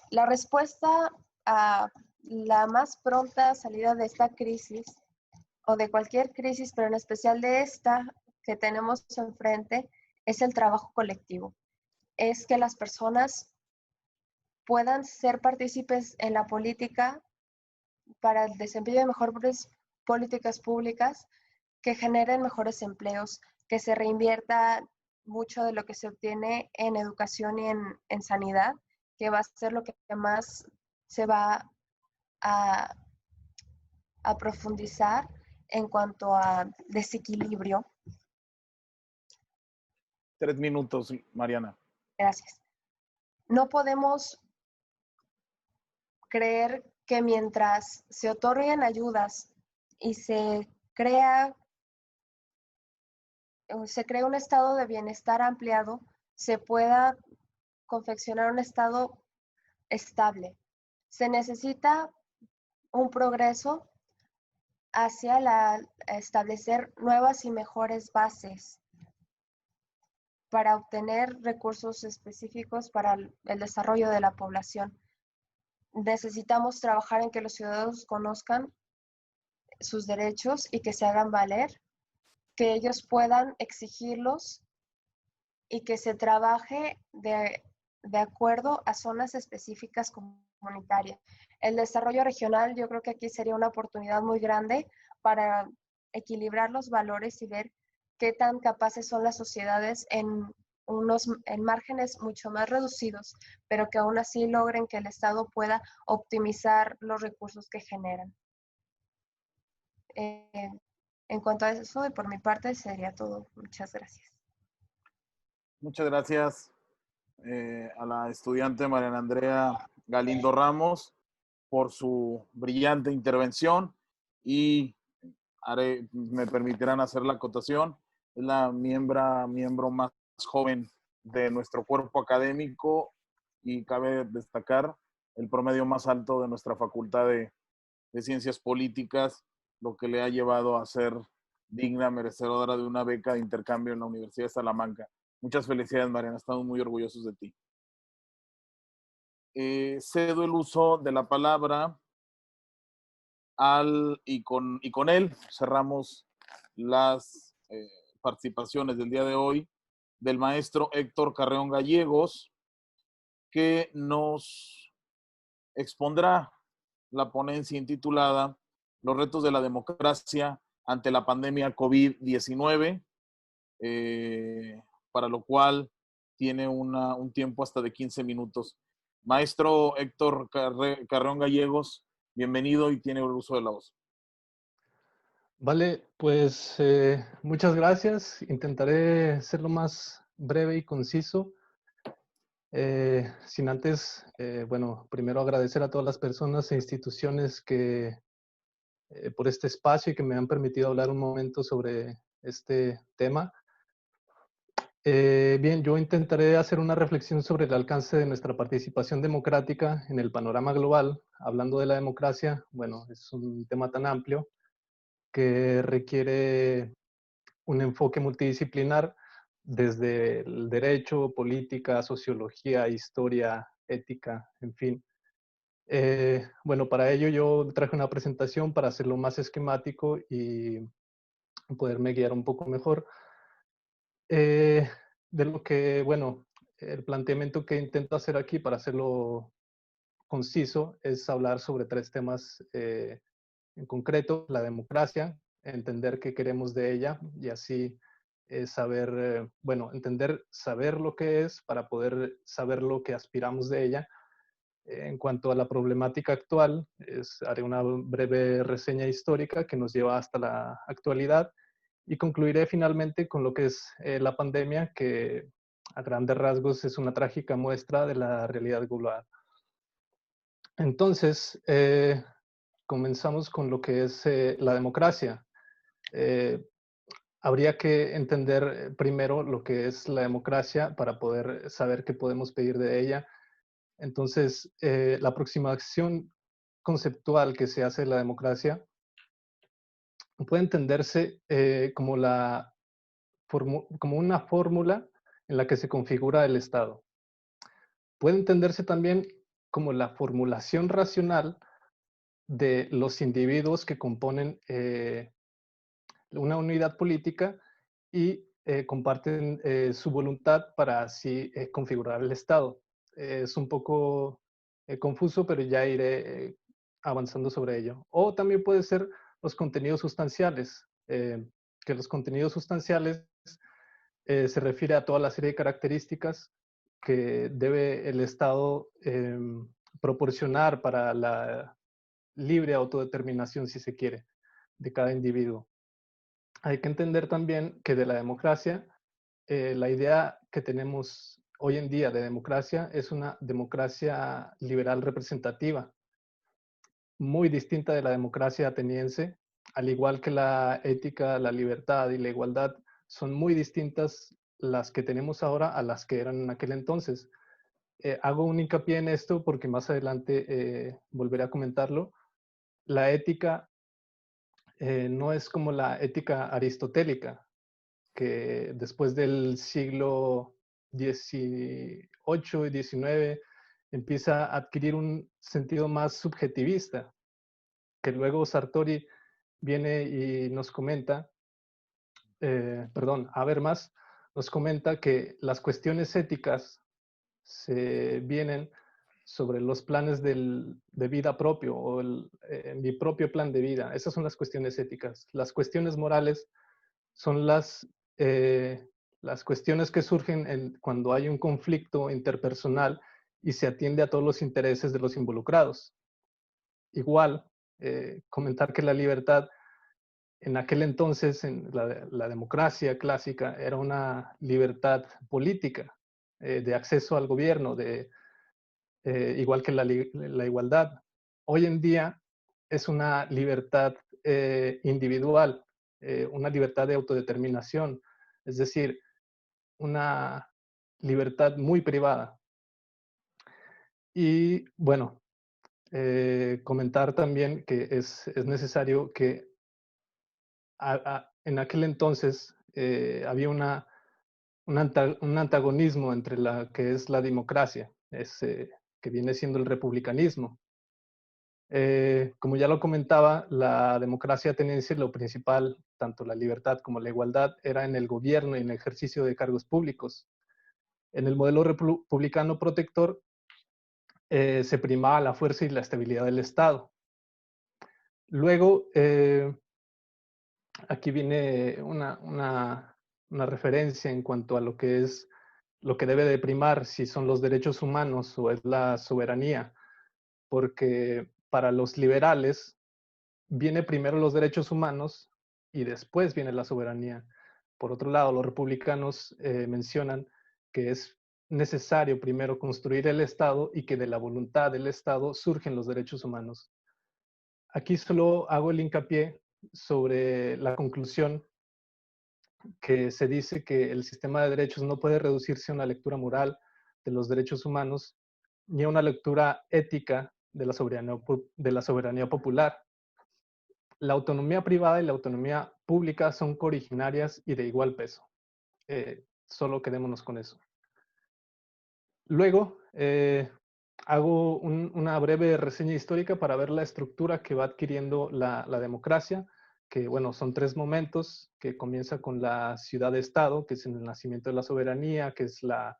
La respuesta a la más pronta salida de esta crisis, o de cualquier crisis, pero en especial de esta que tenemos enfrente, es el trabajo colectivo. Es que las personas puedan ser partícipes en la política para el desempeño de mejores políticas públicas que generen mejores empleos, que se reinvierta mucho de lo que se obtiene en educación y en sanidad, que va a ser lo que más se va a profundizar en cuanto a desequilibrio. 3 minutos, Mariana. Gracias. No podemos creer que mientras se otorguen ayudas y se crea un estado de bienestar ampliado, se pueda confeccionar un estado estable. Se necesita un progreso hacia establecer nuevas y mejores bases para obtener recursos específicos para el desarrollo de la población. Necesitamos trabajar en que los ciudadanos conozcan sus derechos y que se hagan valer, que ellos puedan exigirlos y que se trabaje de acuerdo a zonas específicas comunitarias. El desarrollo regional, yo creo que aquí sería una oportunidad muy grande para equilibrar los valores y ver qué tan capaces son las sociedades en márgenes mucho más reducidos, pero que aún así logren que el Estado pueda optimizar los recursos que generan. En cuanto a eso, por mi parte sería todo. Muchas gracias. Muchas gracias a la estudiante Mariana Andrea Galindo Ramos por su brillante intervención y me permitirán hacer la acotación. Es la miembro más joven de nuestro cuerpo académico y cabe destacar el promedio más alto de nuestra Facultad de Ciencias Políticas, lo que le ha llevado a ser digna, merecedora de una beca de intercambio en la Universidad de Salamanca. Muchas felicidades, Mariana. Estamos muy orgullosos de ti. Cedo el uso de la palabra y con él cerramos las participaciones del día de hoy del maestro Héctor Carreón Gallegos, que nos expondrá la ponencia intitulada Los retos de la democracia ante la pandemia COVID-19, para lo cual tiene un tiempo hasta de 15 minutos. Maestro Héctor Carreón Gallegos, bienvenido y tiene el uso de la voz. Vale, pues muchas gracias. Intentaré ser lo más breve y conciso. Sin antes, bueno, primero agradecer a todas las personas e instituciones que por este espacio y que me han permitido hablar un momento sobre este tema. Bien, yo intentaré hacer una reflexión sobre el alcance de nuestra participación democrática en el panorama global. Hablando de la democracia, bueno, es un tema tan amplio que requiere un enfoque multidisciplinar desde el derecho, política, sociología, historia, ética, en fin. Bueno, para ello yo traje una presentación para hacerlo más esquemático y poderme guiar un poco mejor. De lo que, bueno, el planteamiento que intento hacer aquí para hacerlo conciso es hablar sobre 3 temas en concreto: la democracia, entender qué queremos de ella y así saber, bueno, saber lo que es para poder saber lo que aspiramos de ella. En cuanto a la problemática actual, haré una breve reseña histórica que nos lleva hasta la actualidad y concluiré finalmente con lo que es la pandemia, que a grandes rasgos es una trágica muestra de la realidad global. Entonces, comenzamos con lo que es la democracia. Habría que entender primero lo que es la democracia para poder saber qué podemos pedir de ella. Entonces, la aproximación conceptual que se hace de la democracia puede entenderse como una fórmula en la que se configura el Estado. Puede entenderse también como la formulación racional de los individuos que componen una unidad política y comparten su voluntad para así configurar el Estado. Es un poco confuso, pero ya iré avanzando sobre ello. O también puede ser los contenidos sustanciales, que los contenidos sustanciales se refiere a toda la serie de características que debe el Estado proporcionar para la libre autodeterminación, si se quiere. de cada individuo. Hay que entender también que de la democracia, la idea que tenemos hoy en día de democracia es una democracia liberal representativa, muy distinta de la democracia ateniense, al igual que la ética, la libertad y la igualdad, son muy distintas las que tenemos ahora a las que eran en aquel entonces. Hago un hincapié en esto porque más adelante volveré a comentarlo. La ética no es como la ética aristotélica, que después del siglo XVIII y XIX empieza a adquirir un sentido más subjetivista, que luego Sartori viene y nos comenta, Habermas nos comenta que las cuestiones éticas se vienen sobre los planes de vida propio o mi propio plan de vida. Esas son las cuestiones éticas. Las cuestiones morales son las cuestiones que surgen cuando hay un conflicto interpersonal y se atiende a todos los intereses de los involucrados. Igual, comentar que la libertad en aquel entonces, en la democracia clásica, era una libertad política, de acceso al gobierno, igual que la igualdad. Hoy en día es una libertad individual, una libertad de autodeterminación, es decir, una libertad muy privada. Y bueno, comentar también que es necesario que en aquel entonces había un antagonismo entre la que es la democracia, que viene siendo el republicanismo. Como ya lo comentaba, la democracia ateniense, lo principal, tanto la libertad como la igualdad, era en el gobierno y en el ejercicio de cargos públicos. En el modelo republicano protector se primaba la fuerza y la estabilidad del Estado. Luego, aquí viene una referencia en cuanto a lo que es lo que debe de primar, si son los derechos humanos o es la soberanía, porque para los liberales viene primero los derechos humanos y después viene la soberanía. Por otro lado, los republicanos mencionan que es necesario primero construir el Estado y que de la voluntad del Estado surgen los derechos humanos. Aquí solo hago el hincapié sobre la conclusión que se dice que el sistema de derechos no puede reducirse a una lectura moral de los derechos humanos ni a una lectura ética de la soberanía popular. La autonomía privada y la autonomía pública son cooriginarias y de igual peso. Solo quedémonos con eso. Luego, hago una breve reseña histórica para ver la estructura que va adquiriendo la democracia, que bueno, son 3 momentos, que comienza con la ciudad-estado, que es en el nacimiento de la soberanía, que es la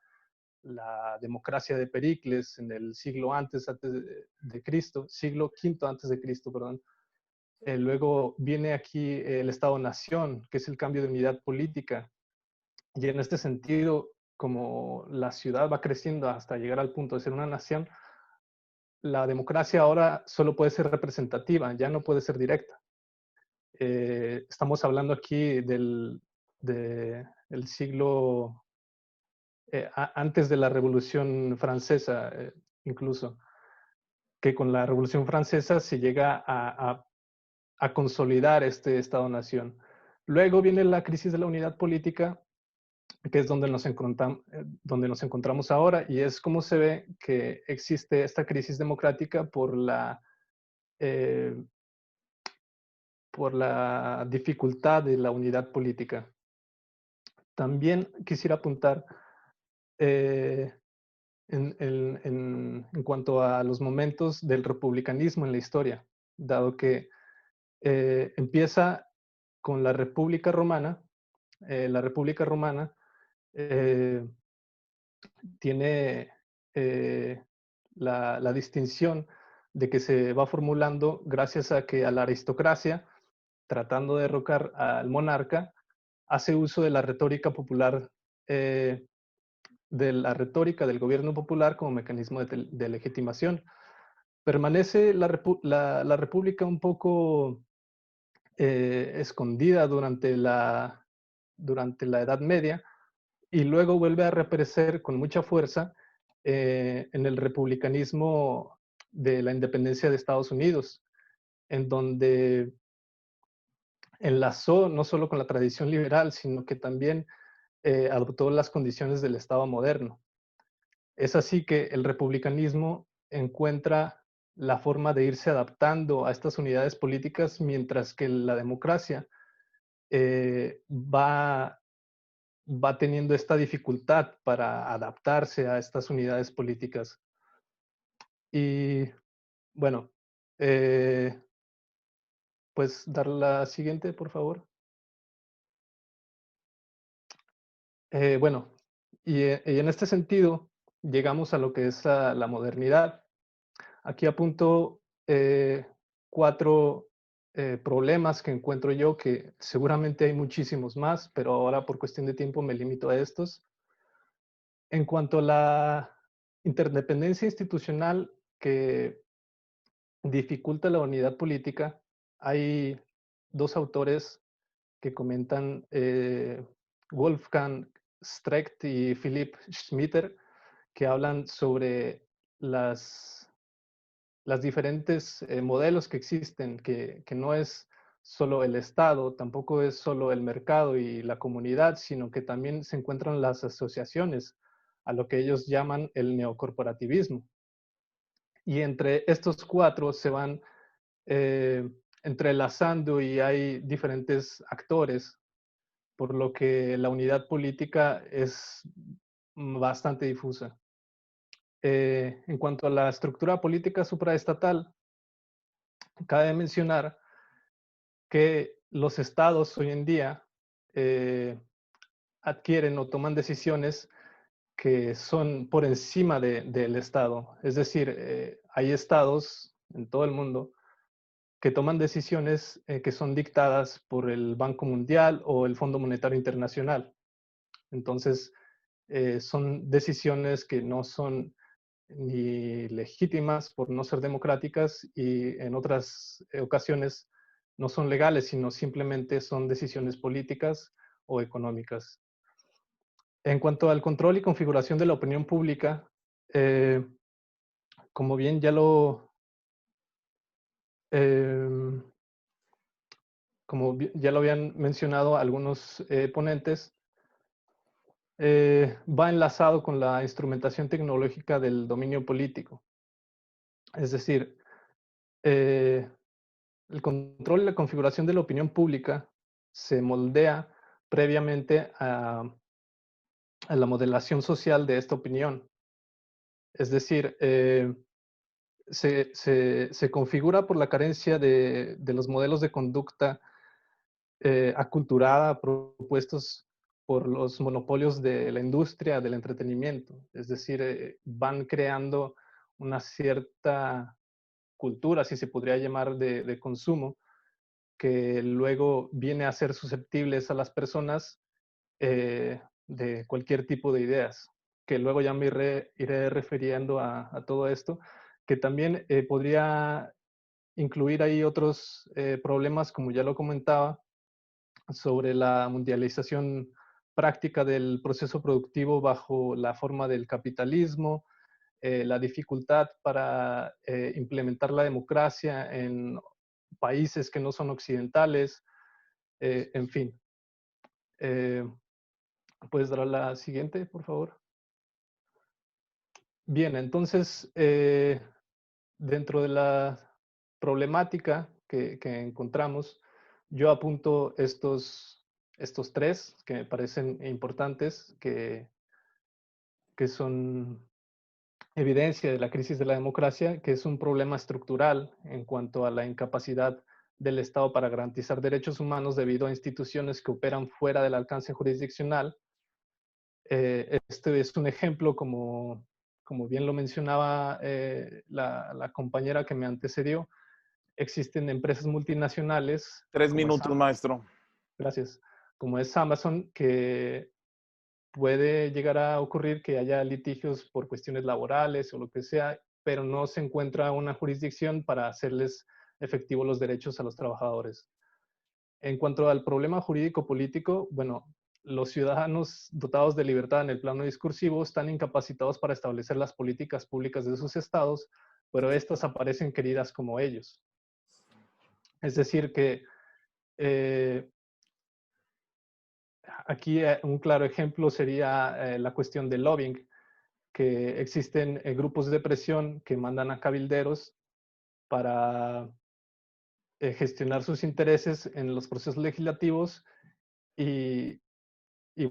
democracia de Pericles en el siglo de Cristo, siglo V antes de Cristo, perdón. Luego viene aquí el Estado-Nación, que es el cambio de unidad política. Y en este sentido, como la ciudad va creciendo hasta llegar al punto de ser una nación, la democracia ahora solo puede ser representativa, ya no puede ser directa. Estamos hablando aquí del siglo antes de la Revolución Francesa, incluso, que con la Revolución Francesa se llega a consolidar este Estado-Nación. Luego viene la crisis de la unidad política, que es donde nos encontramos ahora, y es como se ve que existe esta crisis democrática por la dificultad de la unidad política. También quisiera apuntar en cuanto a los momentos del republicanismo en la historia, dado que empieza con la República Romana. La República Romana tiene la distinción de que se va formulando gracias a que a la aristocracia, tratando de derrocar al monarca, hace uso de la retórica popular, de la retórica del gobierno popular como mecanismo de legitimación. Permanece la república un poco escondida durante la Edad Media y luego vuelve a reaparecer con mucha fuerza en el republicanismo de la independencia de Estados Unidos, en donde enlazó no solo con la tradición liberal, sino que también adoptó las condiciones del Estado moderno. Es así que el republicanismo encuentra la forma de irse adaptando a estas unidades políticas, mientras que la democracia va teniendo esta dificultad para adaptarse a estas unidades políticas. Y bueno, pues dar la siguiente, por favor. Bueno, y en este sentido llegamos a lo que es la modernidad. Aquí apunto 4 problemas que encuentro yo, que seguramente hay muchísimos más, pero ahora por cuestión de tiempo me limito a estos. En cuanto a la interdependencia institucional que dificulta la unidad política, hay 2 autores que comentan, Wolfgang Streeck y Philipp Schmitter, que hablan sobre las diferentes modelos que existen, que no es solo el Estado, tampoco es solo el mercado y la comunidad, sino que también se encuentran las asociaciones, a lo que ellos llaman el neocorporativismo. Y entre estos 4 se van entrelazando y hay diferentes actores, por lo que la unidad política es bastante difusa. En cuanto a la estructura política supraestatal, cabe mencionar que los estados hoy en día adquieren o toman decisiones que son por encima del Estado. Es decir, hay estados en todo el mundo que toman decisiones que son dictadas por el Banco Mundial o el Fondo Monetario Internacional. Entonces, son decisiones que no son ni legítimas por no ser democráticas y en otras ocasiones no son legales, sino simplemente son decisiones políticas o económicas. En cuanto al control y configuración de la opinión pública, como bien ya lo habían mencionado algunos ponentes, va enlazado con la instrumentación tecnológica del dominio político. Es decir, el control y la configuración de la opinión pública se moldea previamente a la modelación social de esta opinión. Es decir, se configura por la carencia de los modelos de conducta aculturada propuestos por los monopolios de la industria del entretenimiento. Es decir, van creando una cierta cultura, si se podría llamar, de consumo, que luego viene a ser susceptibles a las personas de cualquier tipo de ideas, que luego ya me iré refiriendo a todo esto, que también podría incluir ahí otros problemas, como ya lo comentaba, sobre la mundialización práctica del proceso productivo bajo la forma del capitalismo, la dificultad para implementar la democracia en países que no son occidentales, en fin. ¿Puedes dar la siguiente, por favor? Bien, entonces, dentro de la problemática que encontramos, yo apunto estos 3 que me parecen importantes, que son evidencia de la crisis de la democracia, que es un problema estructural en cuanto a la incapacidad del Estado para garantizar derechos humanos debido a instituciones que operan fuera del alcance jurisdiccional. Este es un ejemplo, como bien lo mencionaba la compañera que me antecedió. Existen empresas multinacionales. 3 minutos, maestro. Gracias. Como es Amazon, que puede llegar a ocurrir que haya litigios por cuestiones laborales o lo que sea, pero no se encuentra una jurisdicción para hacerles efectivos los derechos a los trabajadores. En cuanto al problema jurídico-político, bueno, los ciudadanos dotados de libertad en el plano discursivo están incapacitados para establecer las políticas públicas de sus estados, pero estas aparecen queridas como ellos. Es decir, que aquí un claro ejemplo sería la cuestión del lobbying, que existen grupos de presión que mandan a cabilderos para gestionar sus intereses en los procesos legislativos y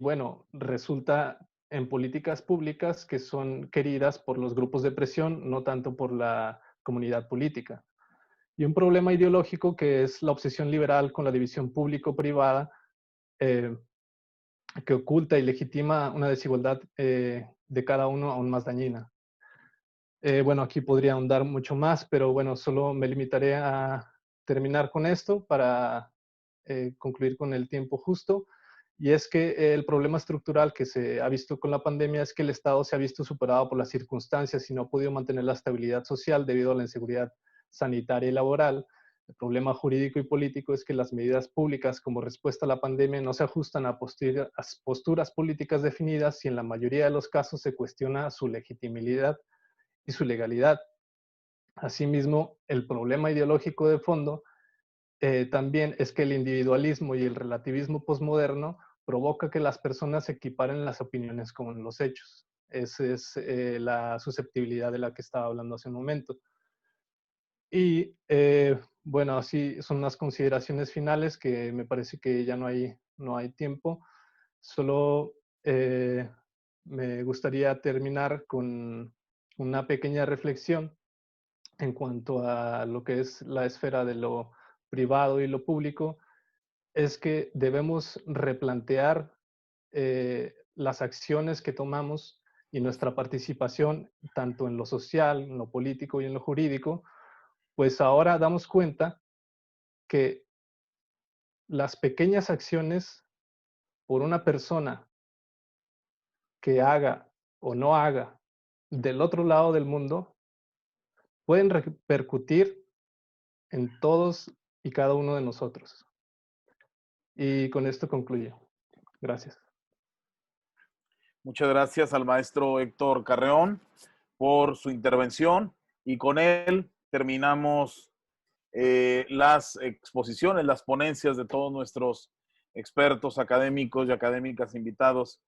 bueno, resulta en políticas públicas que son queridas por los grupos de presión, no tanto por la comunidad política. Y un problema ideológico que es la obsesión liberal con la división público-privada, que oculta y legitima una desigualdad de cada uno aún más dañina. Bueno, aquí podría ahondar mucho más, pero bueno, solo me limitaré a terminar con esto para concluir con el tiempo justo. Y es que el problema estructural que se ha visto con la pandemia es que el Estado se ha visto superado por las circunstancias y no ha podido mantener la estabilidad social debido a la inseguridad sanitaria y laboral. El problema jurídico y político es que las medidas públicas como respuesta a la pandemia no se ajustan a posturas políticas definidas y en la mayoría de los casos se cuestiona su legitimidad y su legalidad. Asimismo, el problema ideológico de fondo también es que el individualismo y el relativismo posmoderno provoca que las personas equiparen las opiniones con los hechos. Esa es la susceptibilidad de la que estaba hablando hace un momento. Y bueno, así son las consideraciones finales que me parece que ya no hay tiempo. Solo me gustaría terminar con una pequeña reflexión en cuanto a lo que es la esfera de lo privado y lo público, es que debemos replantear las acciones que tomamos y nuestra participación tanto en lo social, en lo político y en lo jurídico, pues ahora damos cuenta que las pequeñas acciones por una persona que haga o no haga del otro lado del mundo pueden repercutir en todos y cada uno de nosotros. Y con esto concluyo. Gracias. Muchas gracias al maestro Héctor Carreón por su intervención y con él terminamos las exposiciones, las ponencias de todos nuestros expertos académicos y académicas invitados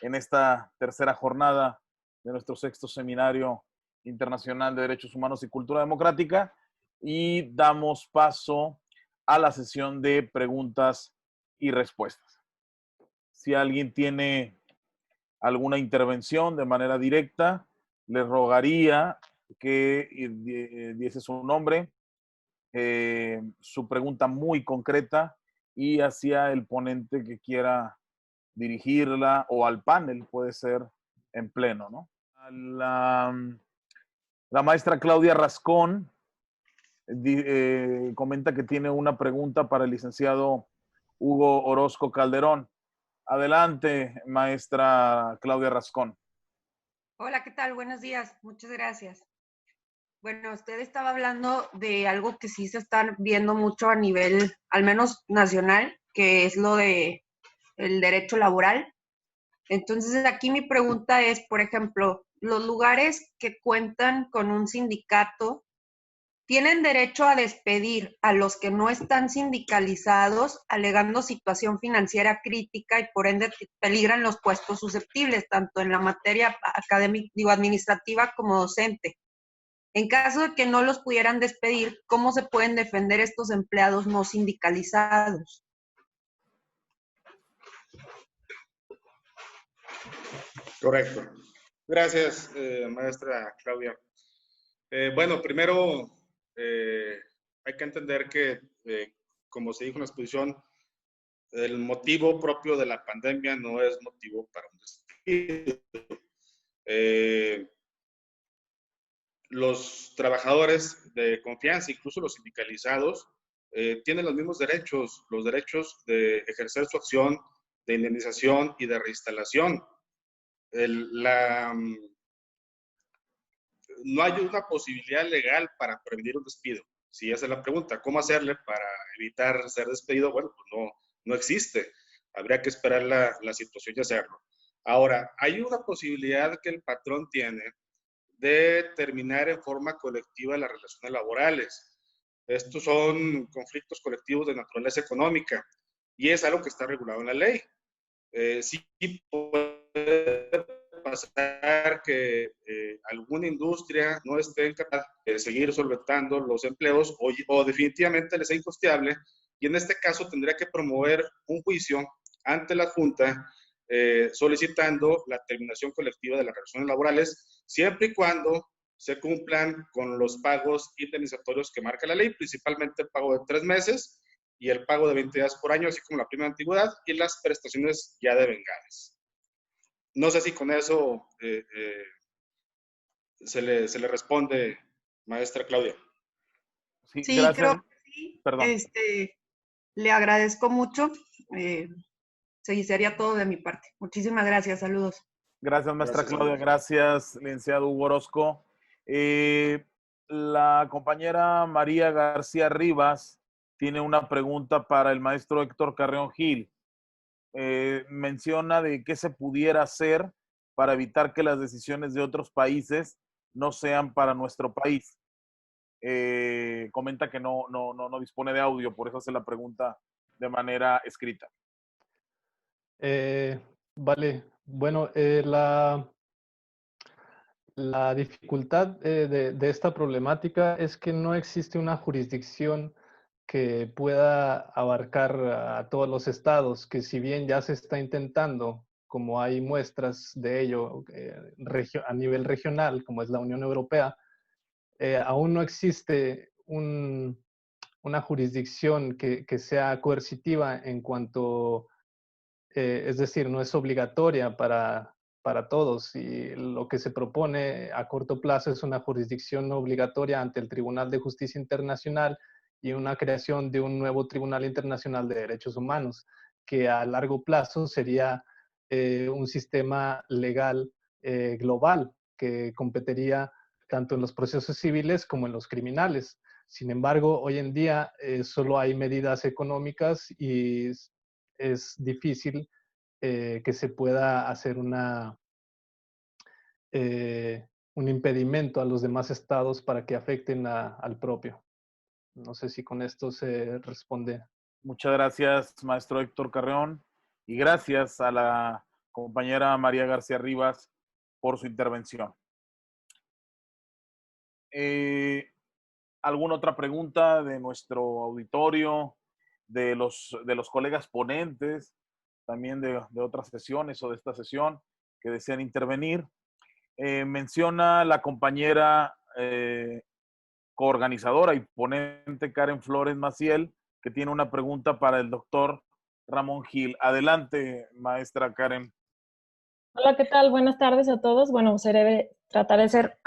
en esta tercera jornada de nuestro sexto seminario internacional de Derechos Humanos y Cultura Democrática y damos paso a la sesión de preguntas y respuestas. Si alguien tiene alguna intervención de manera directa, le rogaría que diese su nombre, su pregunta muy concreta y hacia el ponente que quiera dirigirla o al panel, puede ser en pleno, ¿no? La maestra Claudia Rascón comenta que tiene una pregunta para el licenciado Hugo Orozco Calderón. Adelante, maestra Claudia Rascón. Hola, ¿qué tal? Buenos días. Muchas gracias. Bueno, usted estaba hablando de algo que sí se está viendo mucho a nivel, al menos nacional, que es lo de el derecho laboral. Entonces, aquí mi pregunta es, por ejemplo, los lugares que cuentan con un sindicato tienen derecho a despedir a los que no están sindicalizados, alegando situación financiera crítica y por ende peligran los puestos susceptibles, tanto en la materia académica, administrativa como docente. En caso de que no los pudieran despedir, ¿cómo se pueden defender estos empleados no sindicalizados? Correcto. Gracias, maestra Claudia. Bueno, primero hay que entender que, como se dijo en la exposición, el motivo propio de la pandemia no es motivo para un despido. Los trabajadores de confianza, incluso los sindicalizados, tienen los mismos derechos, los derechos de ejercer su acción de indemnización y de reinstalación. No hay una posibilidad legal para prevenir un despido. si esa es la pregunta, ¿cómo hacerle para evitar ser despedido? Bueno, pues no existe. Habría que esperar la situación y hacerlo. Ahora, hay una posibilidad que el patrón tiene de terminar en forma colectiva las relaciones laborales. Estos son conflictos colectivos de naturaleza económica y es algo que está regulado en la ley. Sí puede pasar que alguna industria no esté capaz de seguir solventando los empleos o definitivamente les sea incosteable, y en este caso tendría que promover un juicio ante la Junta solicitando la terminación colectiva de las relaciones laborales, siempre y cuando se cumplan con los pagos indemnizatorios que marca la ley, principalmente el pago de 3 meses y el pago de 20 días por año, así como la prima de antigüedad y las prestaciones ya devengadas. No sé si con eso se le responde, maestra Claudia. Sí, gracias. creo que sí. Perdón. Le agradezco mucho. Sí, sería todo de mi parte. Muchísimas gracias. Saludos. Gracias, maestra Gracias, Claudia. Gracias, licenciado Hugo Orozco. La compañera María García Rivas tiene una pregunta para el maestro Héctor Carreón Gil. Menciona de qué se pudiera hacer para evitar que las decisiones de otros países no sean para nuestro país. Comenta que no dispone de audio, por eso hace la pregunta de manera escrita. Vale, bueno, la dificultad de esta problemática es que no existe una jurisdicción que pueda abarcar a todos los estados, que si bien ya se está intentando, como hay muestras de ello a nivel regional, como es la Unión Europea, aún no existe una jurisdicción que sea coercitiva en cuanto, es decir, no es obligatoria para todos, y lo que se propone a corto plazo es una jurisdicción no obligatoria ante el Tribunal de Justicia Internacional y una creación de un nuevo Tribunal Internacional de Derechos Humanos, que a largo plazo sería un sistema legal global que competiría tanto en los procesos civiles como en los criminales. Sin embargo, hoy en día solo hay medidas económicas y es difícil que se pueda hacer un impedimento a los demás estados para que afecten al propio. No sé si con esto se responde. Muchas gracias, maestro Héctor Carreón, y gracias a la compañera María García Rivas por su intervención. ¿Alguna otra pregunta de nuestro auditorio, de los colegas ponentes, también de otras sesiones o de esta sesión que desean intervenir? Menciona la compañera coorganizadora y ponente Karen Flores Maciel, que tiene una pregunta para el doctor Ramón Gil. Adelante, maestra Karen. Hola, ¿qué tal? Buenas tardes a todos. Bueno, trataré de ser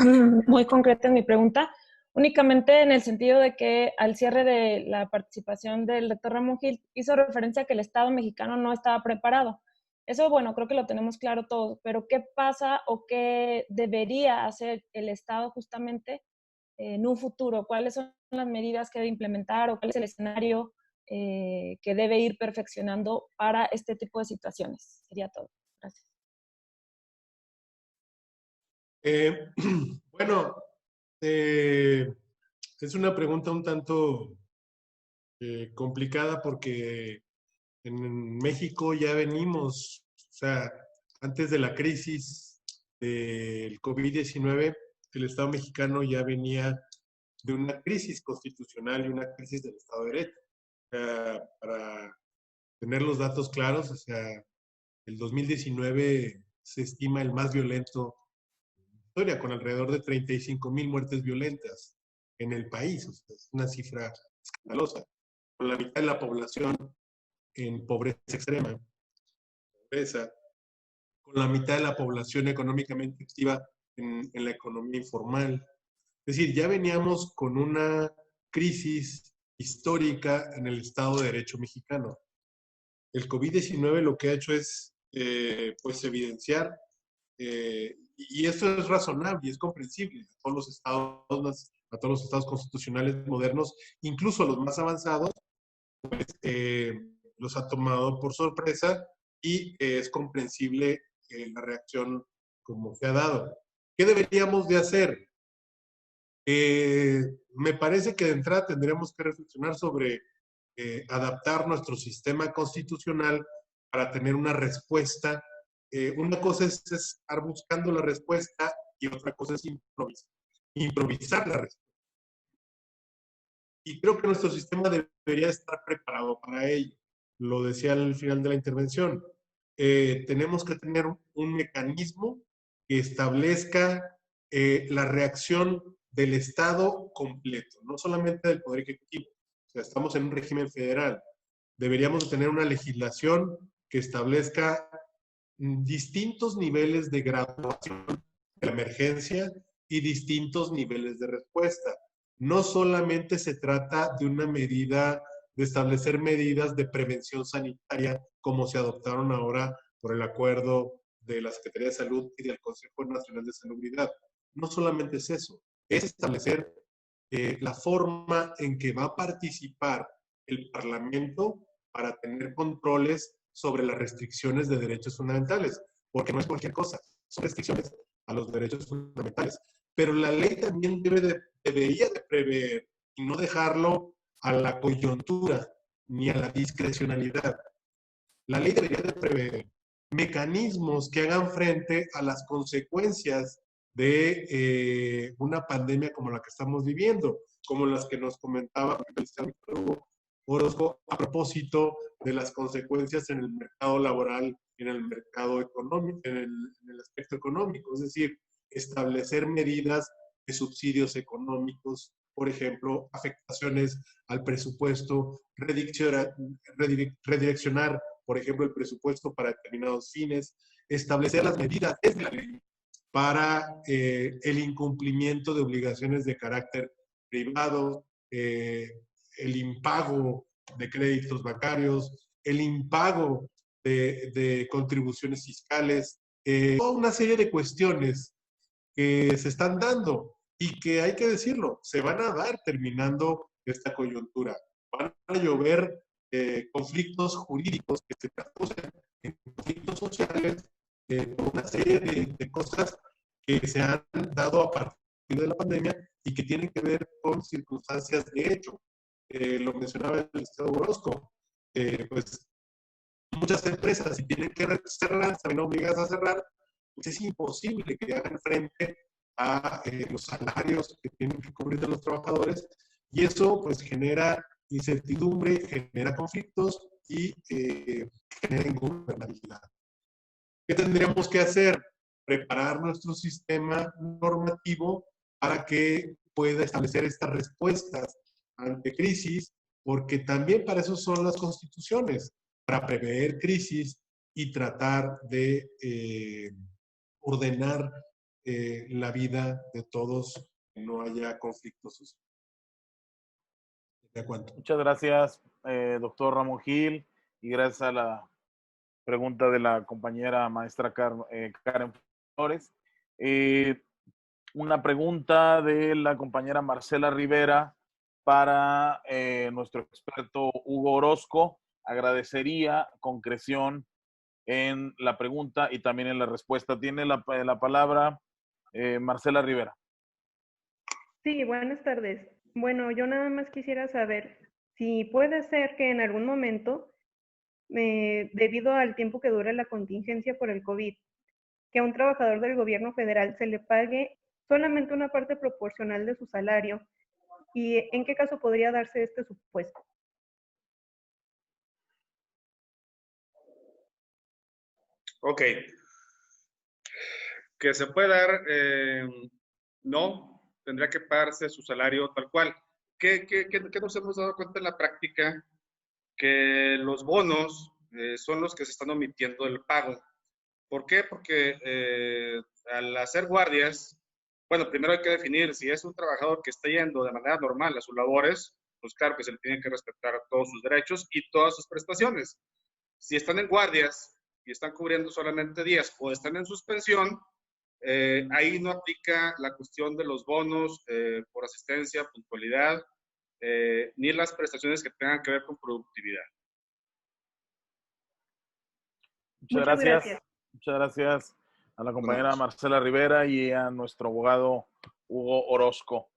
muy concreta en mi pregunta, únicamente en el sentido de que al cierre de la participación del doctor Ramón Gil hizo referencia a que el Estado mexicano no estaba preparado. Eso, bueno, creo que lo tenemos claro todos, pero ¿qué pasa o qué debería hacer el Estado justamente en un futuro? ¿Cuáles son las medidas que debe implementar o cuál es el escenario que debe ir perfeccionando para este tipo de situaciones? Sería todo. Gracias. Bueno, es una pregunta un tanto complicada porque en México ya venimos, o sea, antes de la crisis del COVID-19, el Estado mexicano ya venía de una crisis constitucional y una crisis del Estado de Derecho. Para tener los datos claros, o sea, el 2019 se estima el más violento de la historia, con alrededor de 35,000 muertes violentas en el país. O sea, es una cifra escandalosa. Con la mitad de la población en pobreza extrema, con la mitad de la población económicamente activa en la economía informal. Es decir, ya veníamos con una crisis histórica en el Estado de Derecho mexicano. El COVID-19 lo que ha hecho es pues evidenciar, y esto es razonable y es comprensible. Todos los estados a todos los estados constitucionales modernos, incluso a los más avanzados, pues los ha tomado por sorpresa y es comprensible la reacción como se ha dado. ¿Qué deberíamos de hacer? Me parece que de entrada tendríamos que reflexionar sobre adaptar nuestro sistema constitucional para tener una respuesta. Una cosa es estar buscando la respuesta y otra cosa es improvisar la respuesta. Y creo que nuestro sistema debería estar preparado para ello. Lo decía al final de la intervención. Tenemos que tener un mecanismo que establezca la reacción del Estado completo, no solamente del Poder Ejecutivo. O sea, estamos en un régimen federal. Deberíamos tener una legislación que establezca distintos niveles de graduación de la emergencia y distintos niveles de respuesta. No solamente se trata de una medida, de establecer medidas de prevención sanitaria como se adoptaron ahora por el acuerdo de la Secretaría de Salud y del Consejo Nacional de Salubridad. No solamente es eso, es establecer la forma en que va a participar el Parlamento para tener controles sobre las restricciones de derechos fundamentales, porque no es cualquier cosa, son restricciones a los derechos fundamentales. Pero la ley también debería de prever y no dejarlo a la coyuntura ni a la discrecionalidad. La ley debería de prever mecanismos que hagan frente a las consecuencias de una pandemia como la que estamos viviendo, como las que nos comentaba el licenciado Orozco a propósito de las consecuencias en el mercado laboral, en el mercado económico, en el aspecto económico, es decir, establecer medidas de subsidios económicos, por ejemplo, afectaciones al presupuesto, redireccionar, por ejemplo, el presupuesto para determinados fines, establecer las medidas desde la ley para el incumplimiento de obligaciones de carácter privado, el impago de créditos bancarios, el impago de contribuciones fiscales, toda una serie de cuestiones que se están dando y que hay que decirlo, se van a dar terminando esta coyuntura. Van a llover conflictos jurídicos que se traducen en conflictos sociales por una serie de cosas que se han dado a partir de la pandemia y que tienen que ver con circunstancias de hecho. Lo mencionaba el licenciado Orozco, pues muchas empresas, si tienen que cerrar, están obligadas a cerrar, pues es imposible que hagan frente a los salarios que tienen que cubrir de los trabajadores, y eso pues genera incertidumbre, genera conflictos y genera ingobernabilidad. ¿Qué tendríamos que hacer? Preparar nuestro sistema normativo para que pueda establecer estas respuestas ante crisis, porque también para eso son las constituciones, para prever crisis y tratar de ordenar la vida de todos, que no haya conflictos sociales. Muchas gracias, doctor Ramón Gil, y gracias a la pregunta de la compañera maestra Karen Flores. Una pregunta de la compañera Marcela Rivera para nuestro experto Hugo Orozco. Agradecería concreción en la pregunta y también en la respuesta. Tiene la palabra Marcela Rivera. Sí, buenas tardes. Bueno, yo nada más quisiera saber si puede ser que en algún momento, debido al tiempo que dura la contingencia por el COVID, que a un trabajador del gobierno federal se le pague solamente una parte proporcional de su salario, y en qué caso podría darse este supuesto. Ok. Que se puede dar, no, tendría que pagarse su salario tal cual. ¿Qué nos hemos dado cuenta en la práctica? Que los bonos son los que se están omitiendo del pago. ¿Por qué? Porque al hacer guardias, bueno, primero hay que definir si es un trabajador que está yendo de manera normal a sus labores, pues claro que se le tienen que respetar todos sus derechos y todas sus prestaciones. Si están en guardias y están cubriendo solamente días o están en suspensión, Ahí no aplica la cuestión de los bonos por asistencia, puntualidad, ni las prestaciones que tengan que ver con productividad. Muchas gracias. Muchas gracias a la compañera Marcela Rivera y a nuestro abogado Hugo Orozco.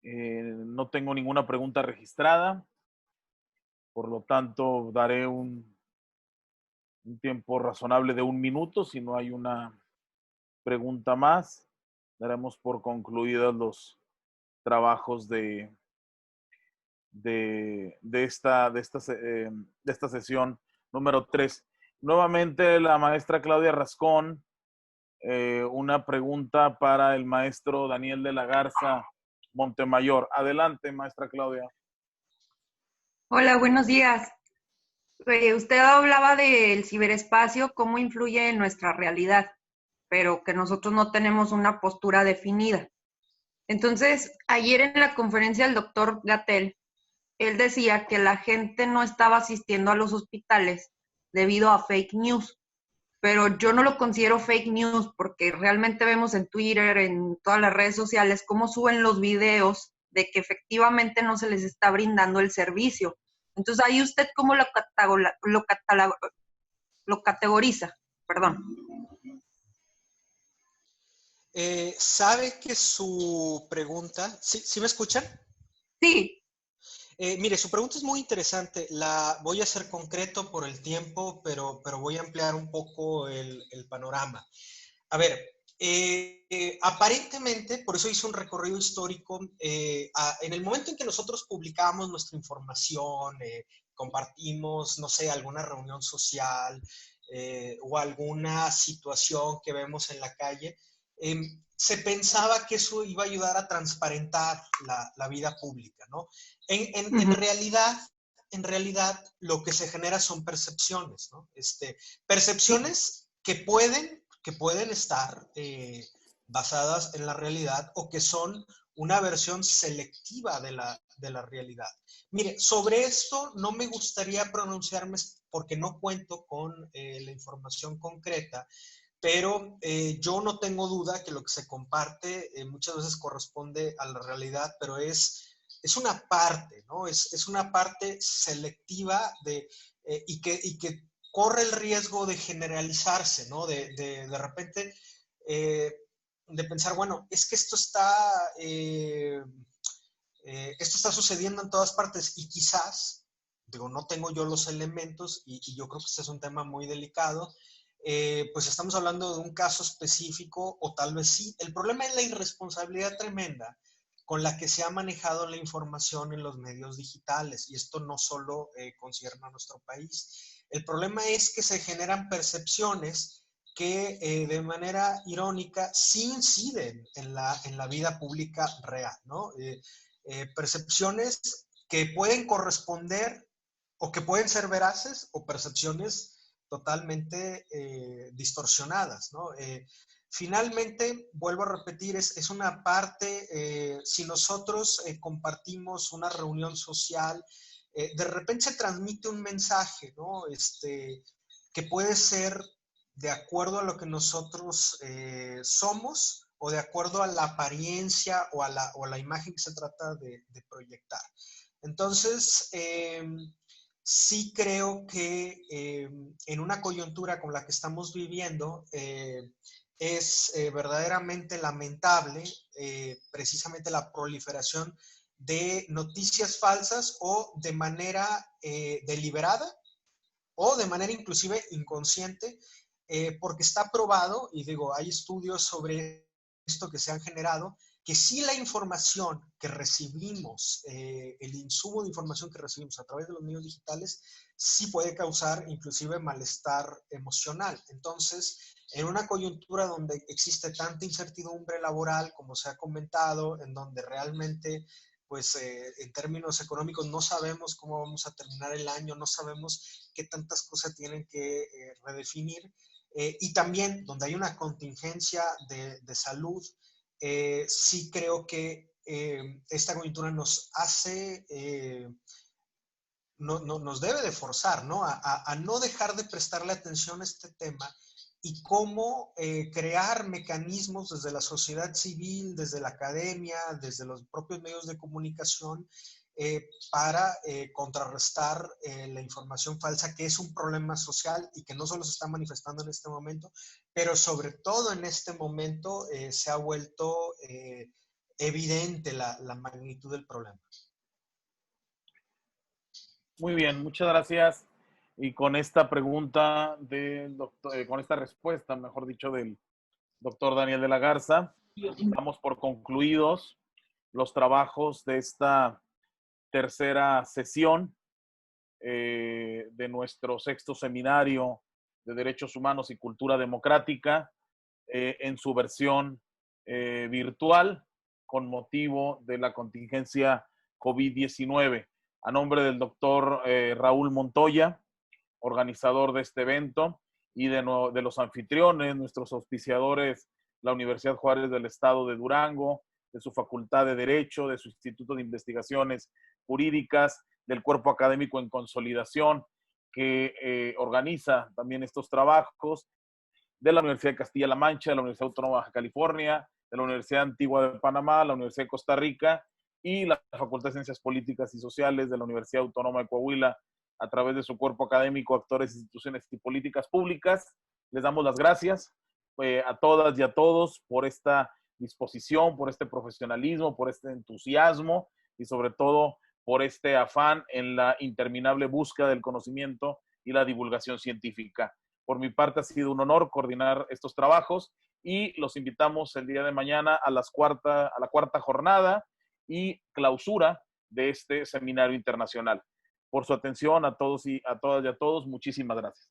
No tengo ninguna pregunta registrada, por lo tanto daré un tiempo razonable de 1 minuto. Si no hay una pregunta más, daremos por concluidos los trabajos de esta sesión número 3. Nuevamente la maestra Claudia Rascón, una pregunta para el maestro Daniel de la Garza Montemayor. Adelante, maestra Claudia. Hola, buenos días. Usted hablaba del ciberespacio, cómo influye en nuestra realidad, pero que nosotros no tenemos una postura definida. Entonces, ayer en la conferencia del doctor Gatell, él decía que la gente no estaba asistiendo a los hospitales debido a fake news, pero yo no lo considero fake news porque realmente vemos en Twitter, en todas las redes sociales, cómo suben los videos de que efectivamente no se les está brindando el servicio. Entonces, ahí usted cómo lo categoriza. Perdón. ¿Sabe que su pregunta... ¿Sí me escuchan? Sí. Mire, su pregunta es muy interesante. La voy a hacer concreto por el tiempo, pero voy a ampliar un poco el panorama. A ver, aparentemente, por eso hice un recorrido histórico, en el momento en que nosotros publicamos nuestra información, compartimos, no sé, alguna reunión social o alguna situación que vemos en la calle, se pensaba que eso iba a ayudar a transparentar la vida pública, ¿no? En realidad, lo que se genera son percepciones, ¿no? Percepciones que pueden estar basadas en la realidad o que son una versión selectiva de la realidad. Mire, sobre esto no me gustaría pronunciarme porque no cuento con la información concreta, pero yo no tengo duda que lo que se comparte muchas veces corresponde a la realidad, pero es una parte, ¿no? Es una parte selectiva y que corre el riesgo de generalizarse, ¿no? De repente, de pensar, bueno, es que esto está sucediendo en todas partes y quizás, digo, no tengo yo los elementos y yo creo que este es un tema muy delicado, pues estamos hablando de un caso específico o tal vez sí. El problema es la irresponsabilidad tremenda con la que se ha manejado la información en los medios digitales, y esto no solo concierne a nuestro país. El problema es que se generan percepciones que de manera irónica sí inciden en la vida pública real, ¿no? Percepciones que pueden corresponder o que pueden ser veraces o percepciones totalmente distorsionadas, ¿no? Finalmente, vuelvo a repetir, es una parte, si nosotros compartimos una reunión social, de repente se transmite un mensaje, ¿no? Que puede ser de acuerdo a lo que nosotros somos o de acuerdo a la apariencia o a la imagen que se trata de proyectar. Entonces, sí creo que en una coyuntura como la que estamos viviendo, es verdaderamente lamentable precisamente la proliferación de noticias falsas o de manera deliberada o de manera inclusive inconsciente, porque está probado, y digo, hay estudios sobre esto que se han generado, que si la información que recibimos, el insumo de información que recibimos a través de los medios digitales, sí puede causar inclusive malestar emocional. Entonces, en una coyuntura donde existe tanta incertidumbre laboral, como se ha comentado, en donde realmente, pues, en términos económicos no sabemos cómo vamos a terminar el año, no sabemos qué tantas cosas tienen que redefinir, y también donde hay una contingencia de salud, sí creo que esta coyuntura nos hace, nos debe de forzar, ¿no? A no dejar de prestarle atención a este tema y cómo crear mecanismos desde la sociedad civil, desde la academia, desde los propios medios de comunicación, para contrarrestar la información falsa, que es un problema social y que no solo se está manifestando en este momento, pero sobre todo en este momento se ha vuelto evidente la magnitud del problema. Muy bien, muchas gracias. Y con esta pregunta del doctor, con esta respuesta, mejor dicho, del doctor Daniel de la Garza, damos por concluidos los trabajos de esta tercera sesión de nuestro sexto seminario de Derechos Humanos y Cultura Democrática en su versión virtual con motivo de la contingencia COVID-19. A nombre del doctor Raúl Montoya, organizador de este evento, y de los anfitriones, nuestros auspiciadores, la Universidad Juárez del Estado de Durango, de su Facultad de Derecho, de su Instituto de Investigaciones Jurídicas, del Cuerpo Académico en Consolidación, que organiza también estos trabajos, de la Universidad de Castilla-La Mancha, de la Universidad Autónoma de Baja California, de la Universidad Antigua de Panamá, la Universidad de Costa Rica y la Facultad de Ciencias Políticas y Sociales de la Universidad Autónoma de Coahuila, a través de su cuerpo académico, actores, instituciones y políticas públicas. Les damos las gracias a todas y a todos por esta disposición, por este profesionalismo, por este entusiasmo y sobre todo por este afán en la interminable búsqueda del conocimiento y la divulgación científica. Por mi parte ha sido un honor coordinar estos trabajos y los invitamos el día de mañana a la cuarta jornada y clausura de este seminario internacional. Por su atención a todos y a todas y a todos, muchísimas gracias.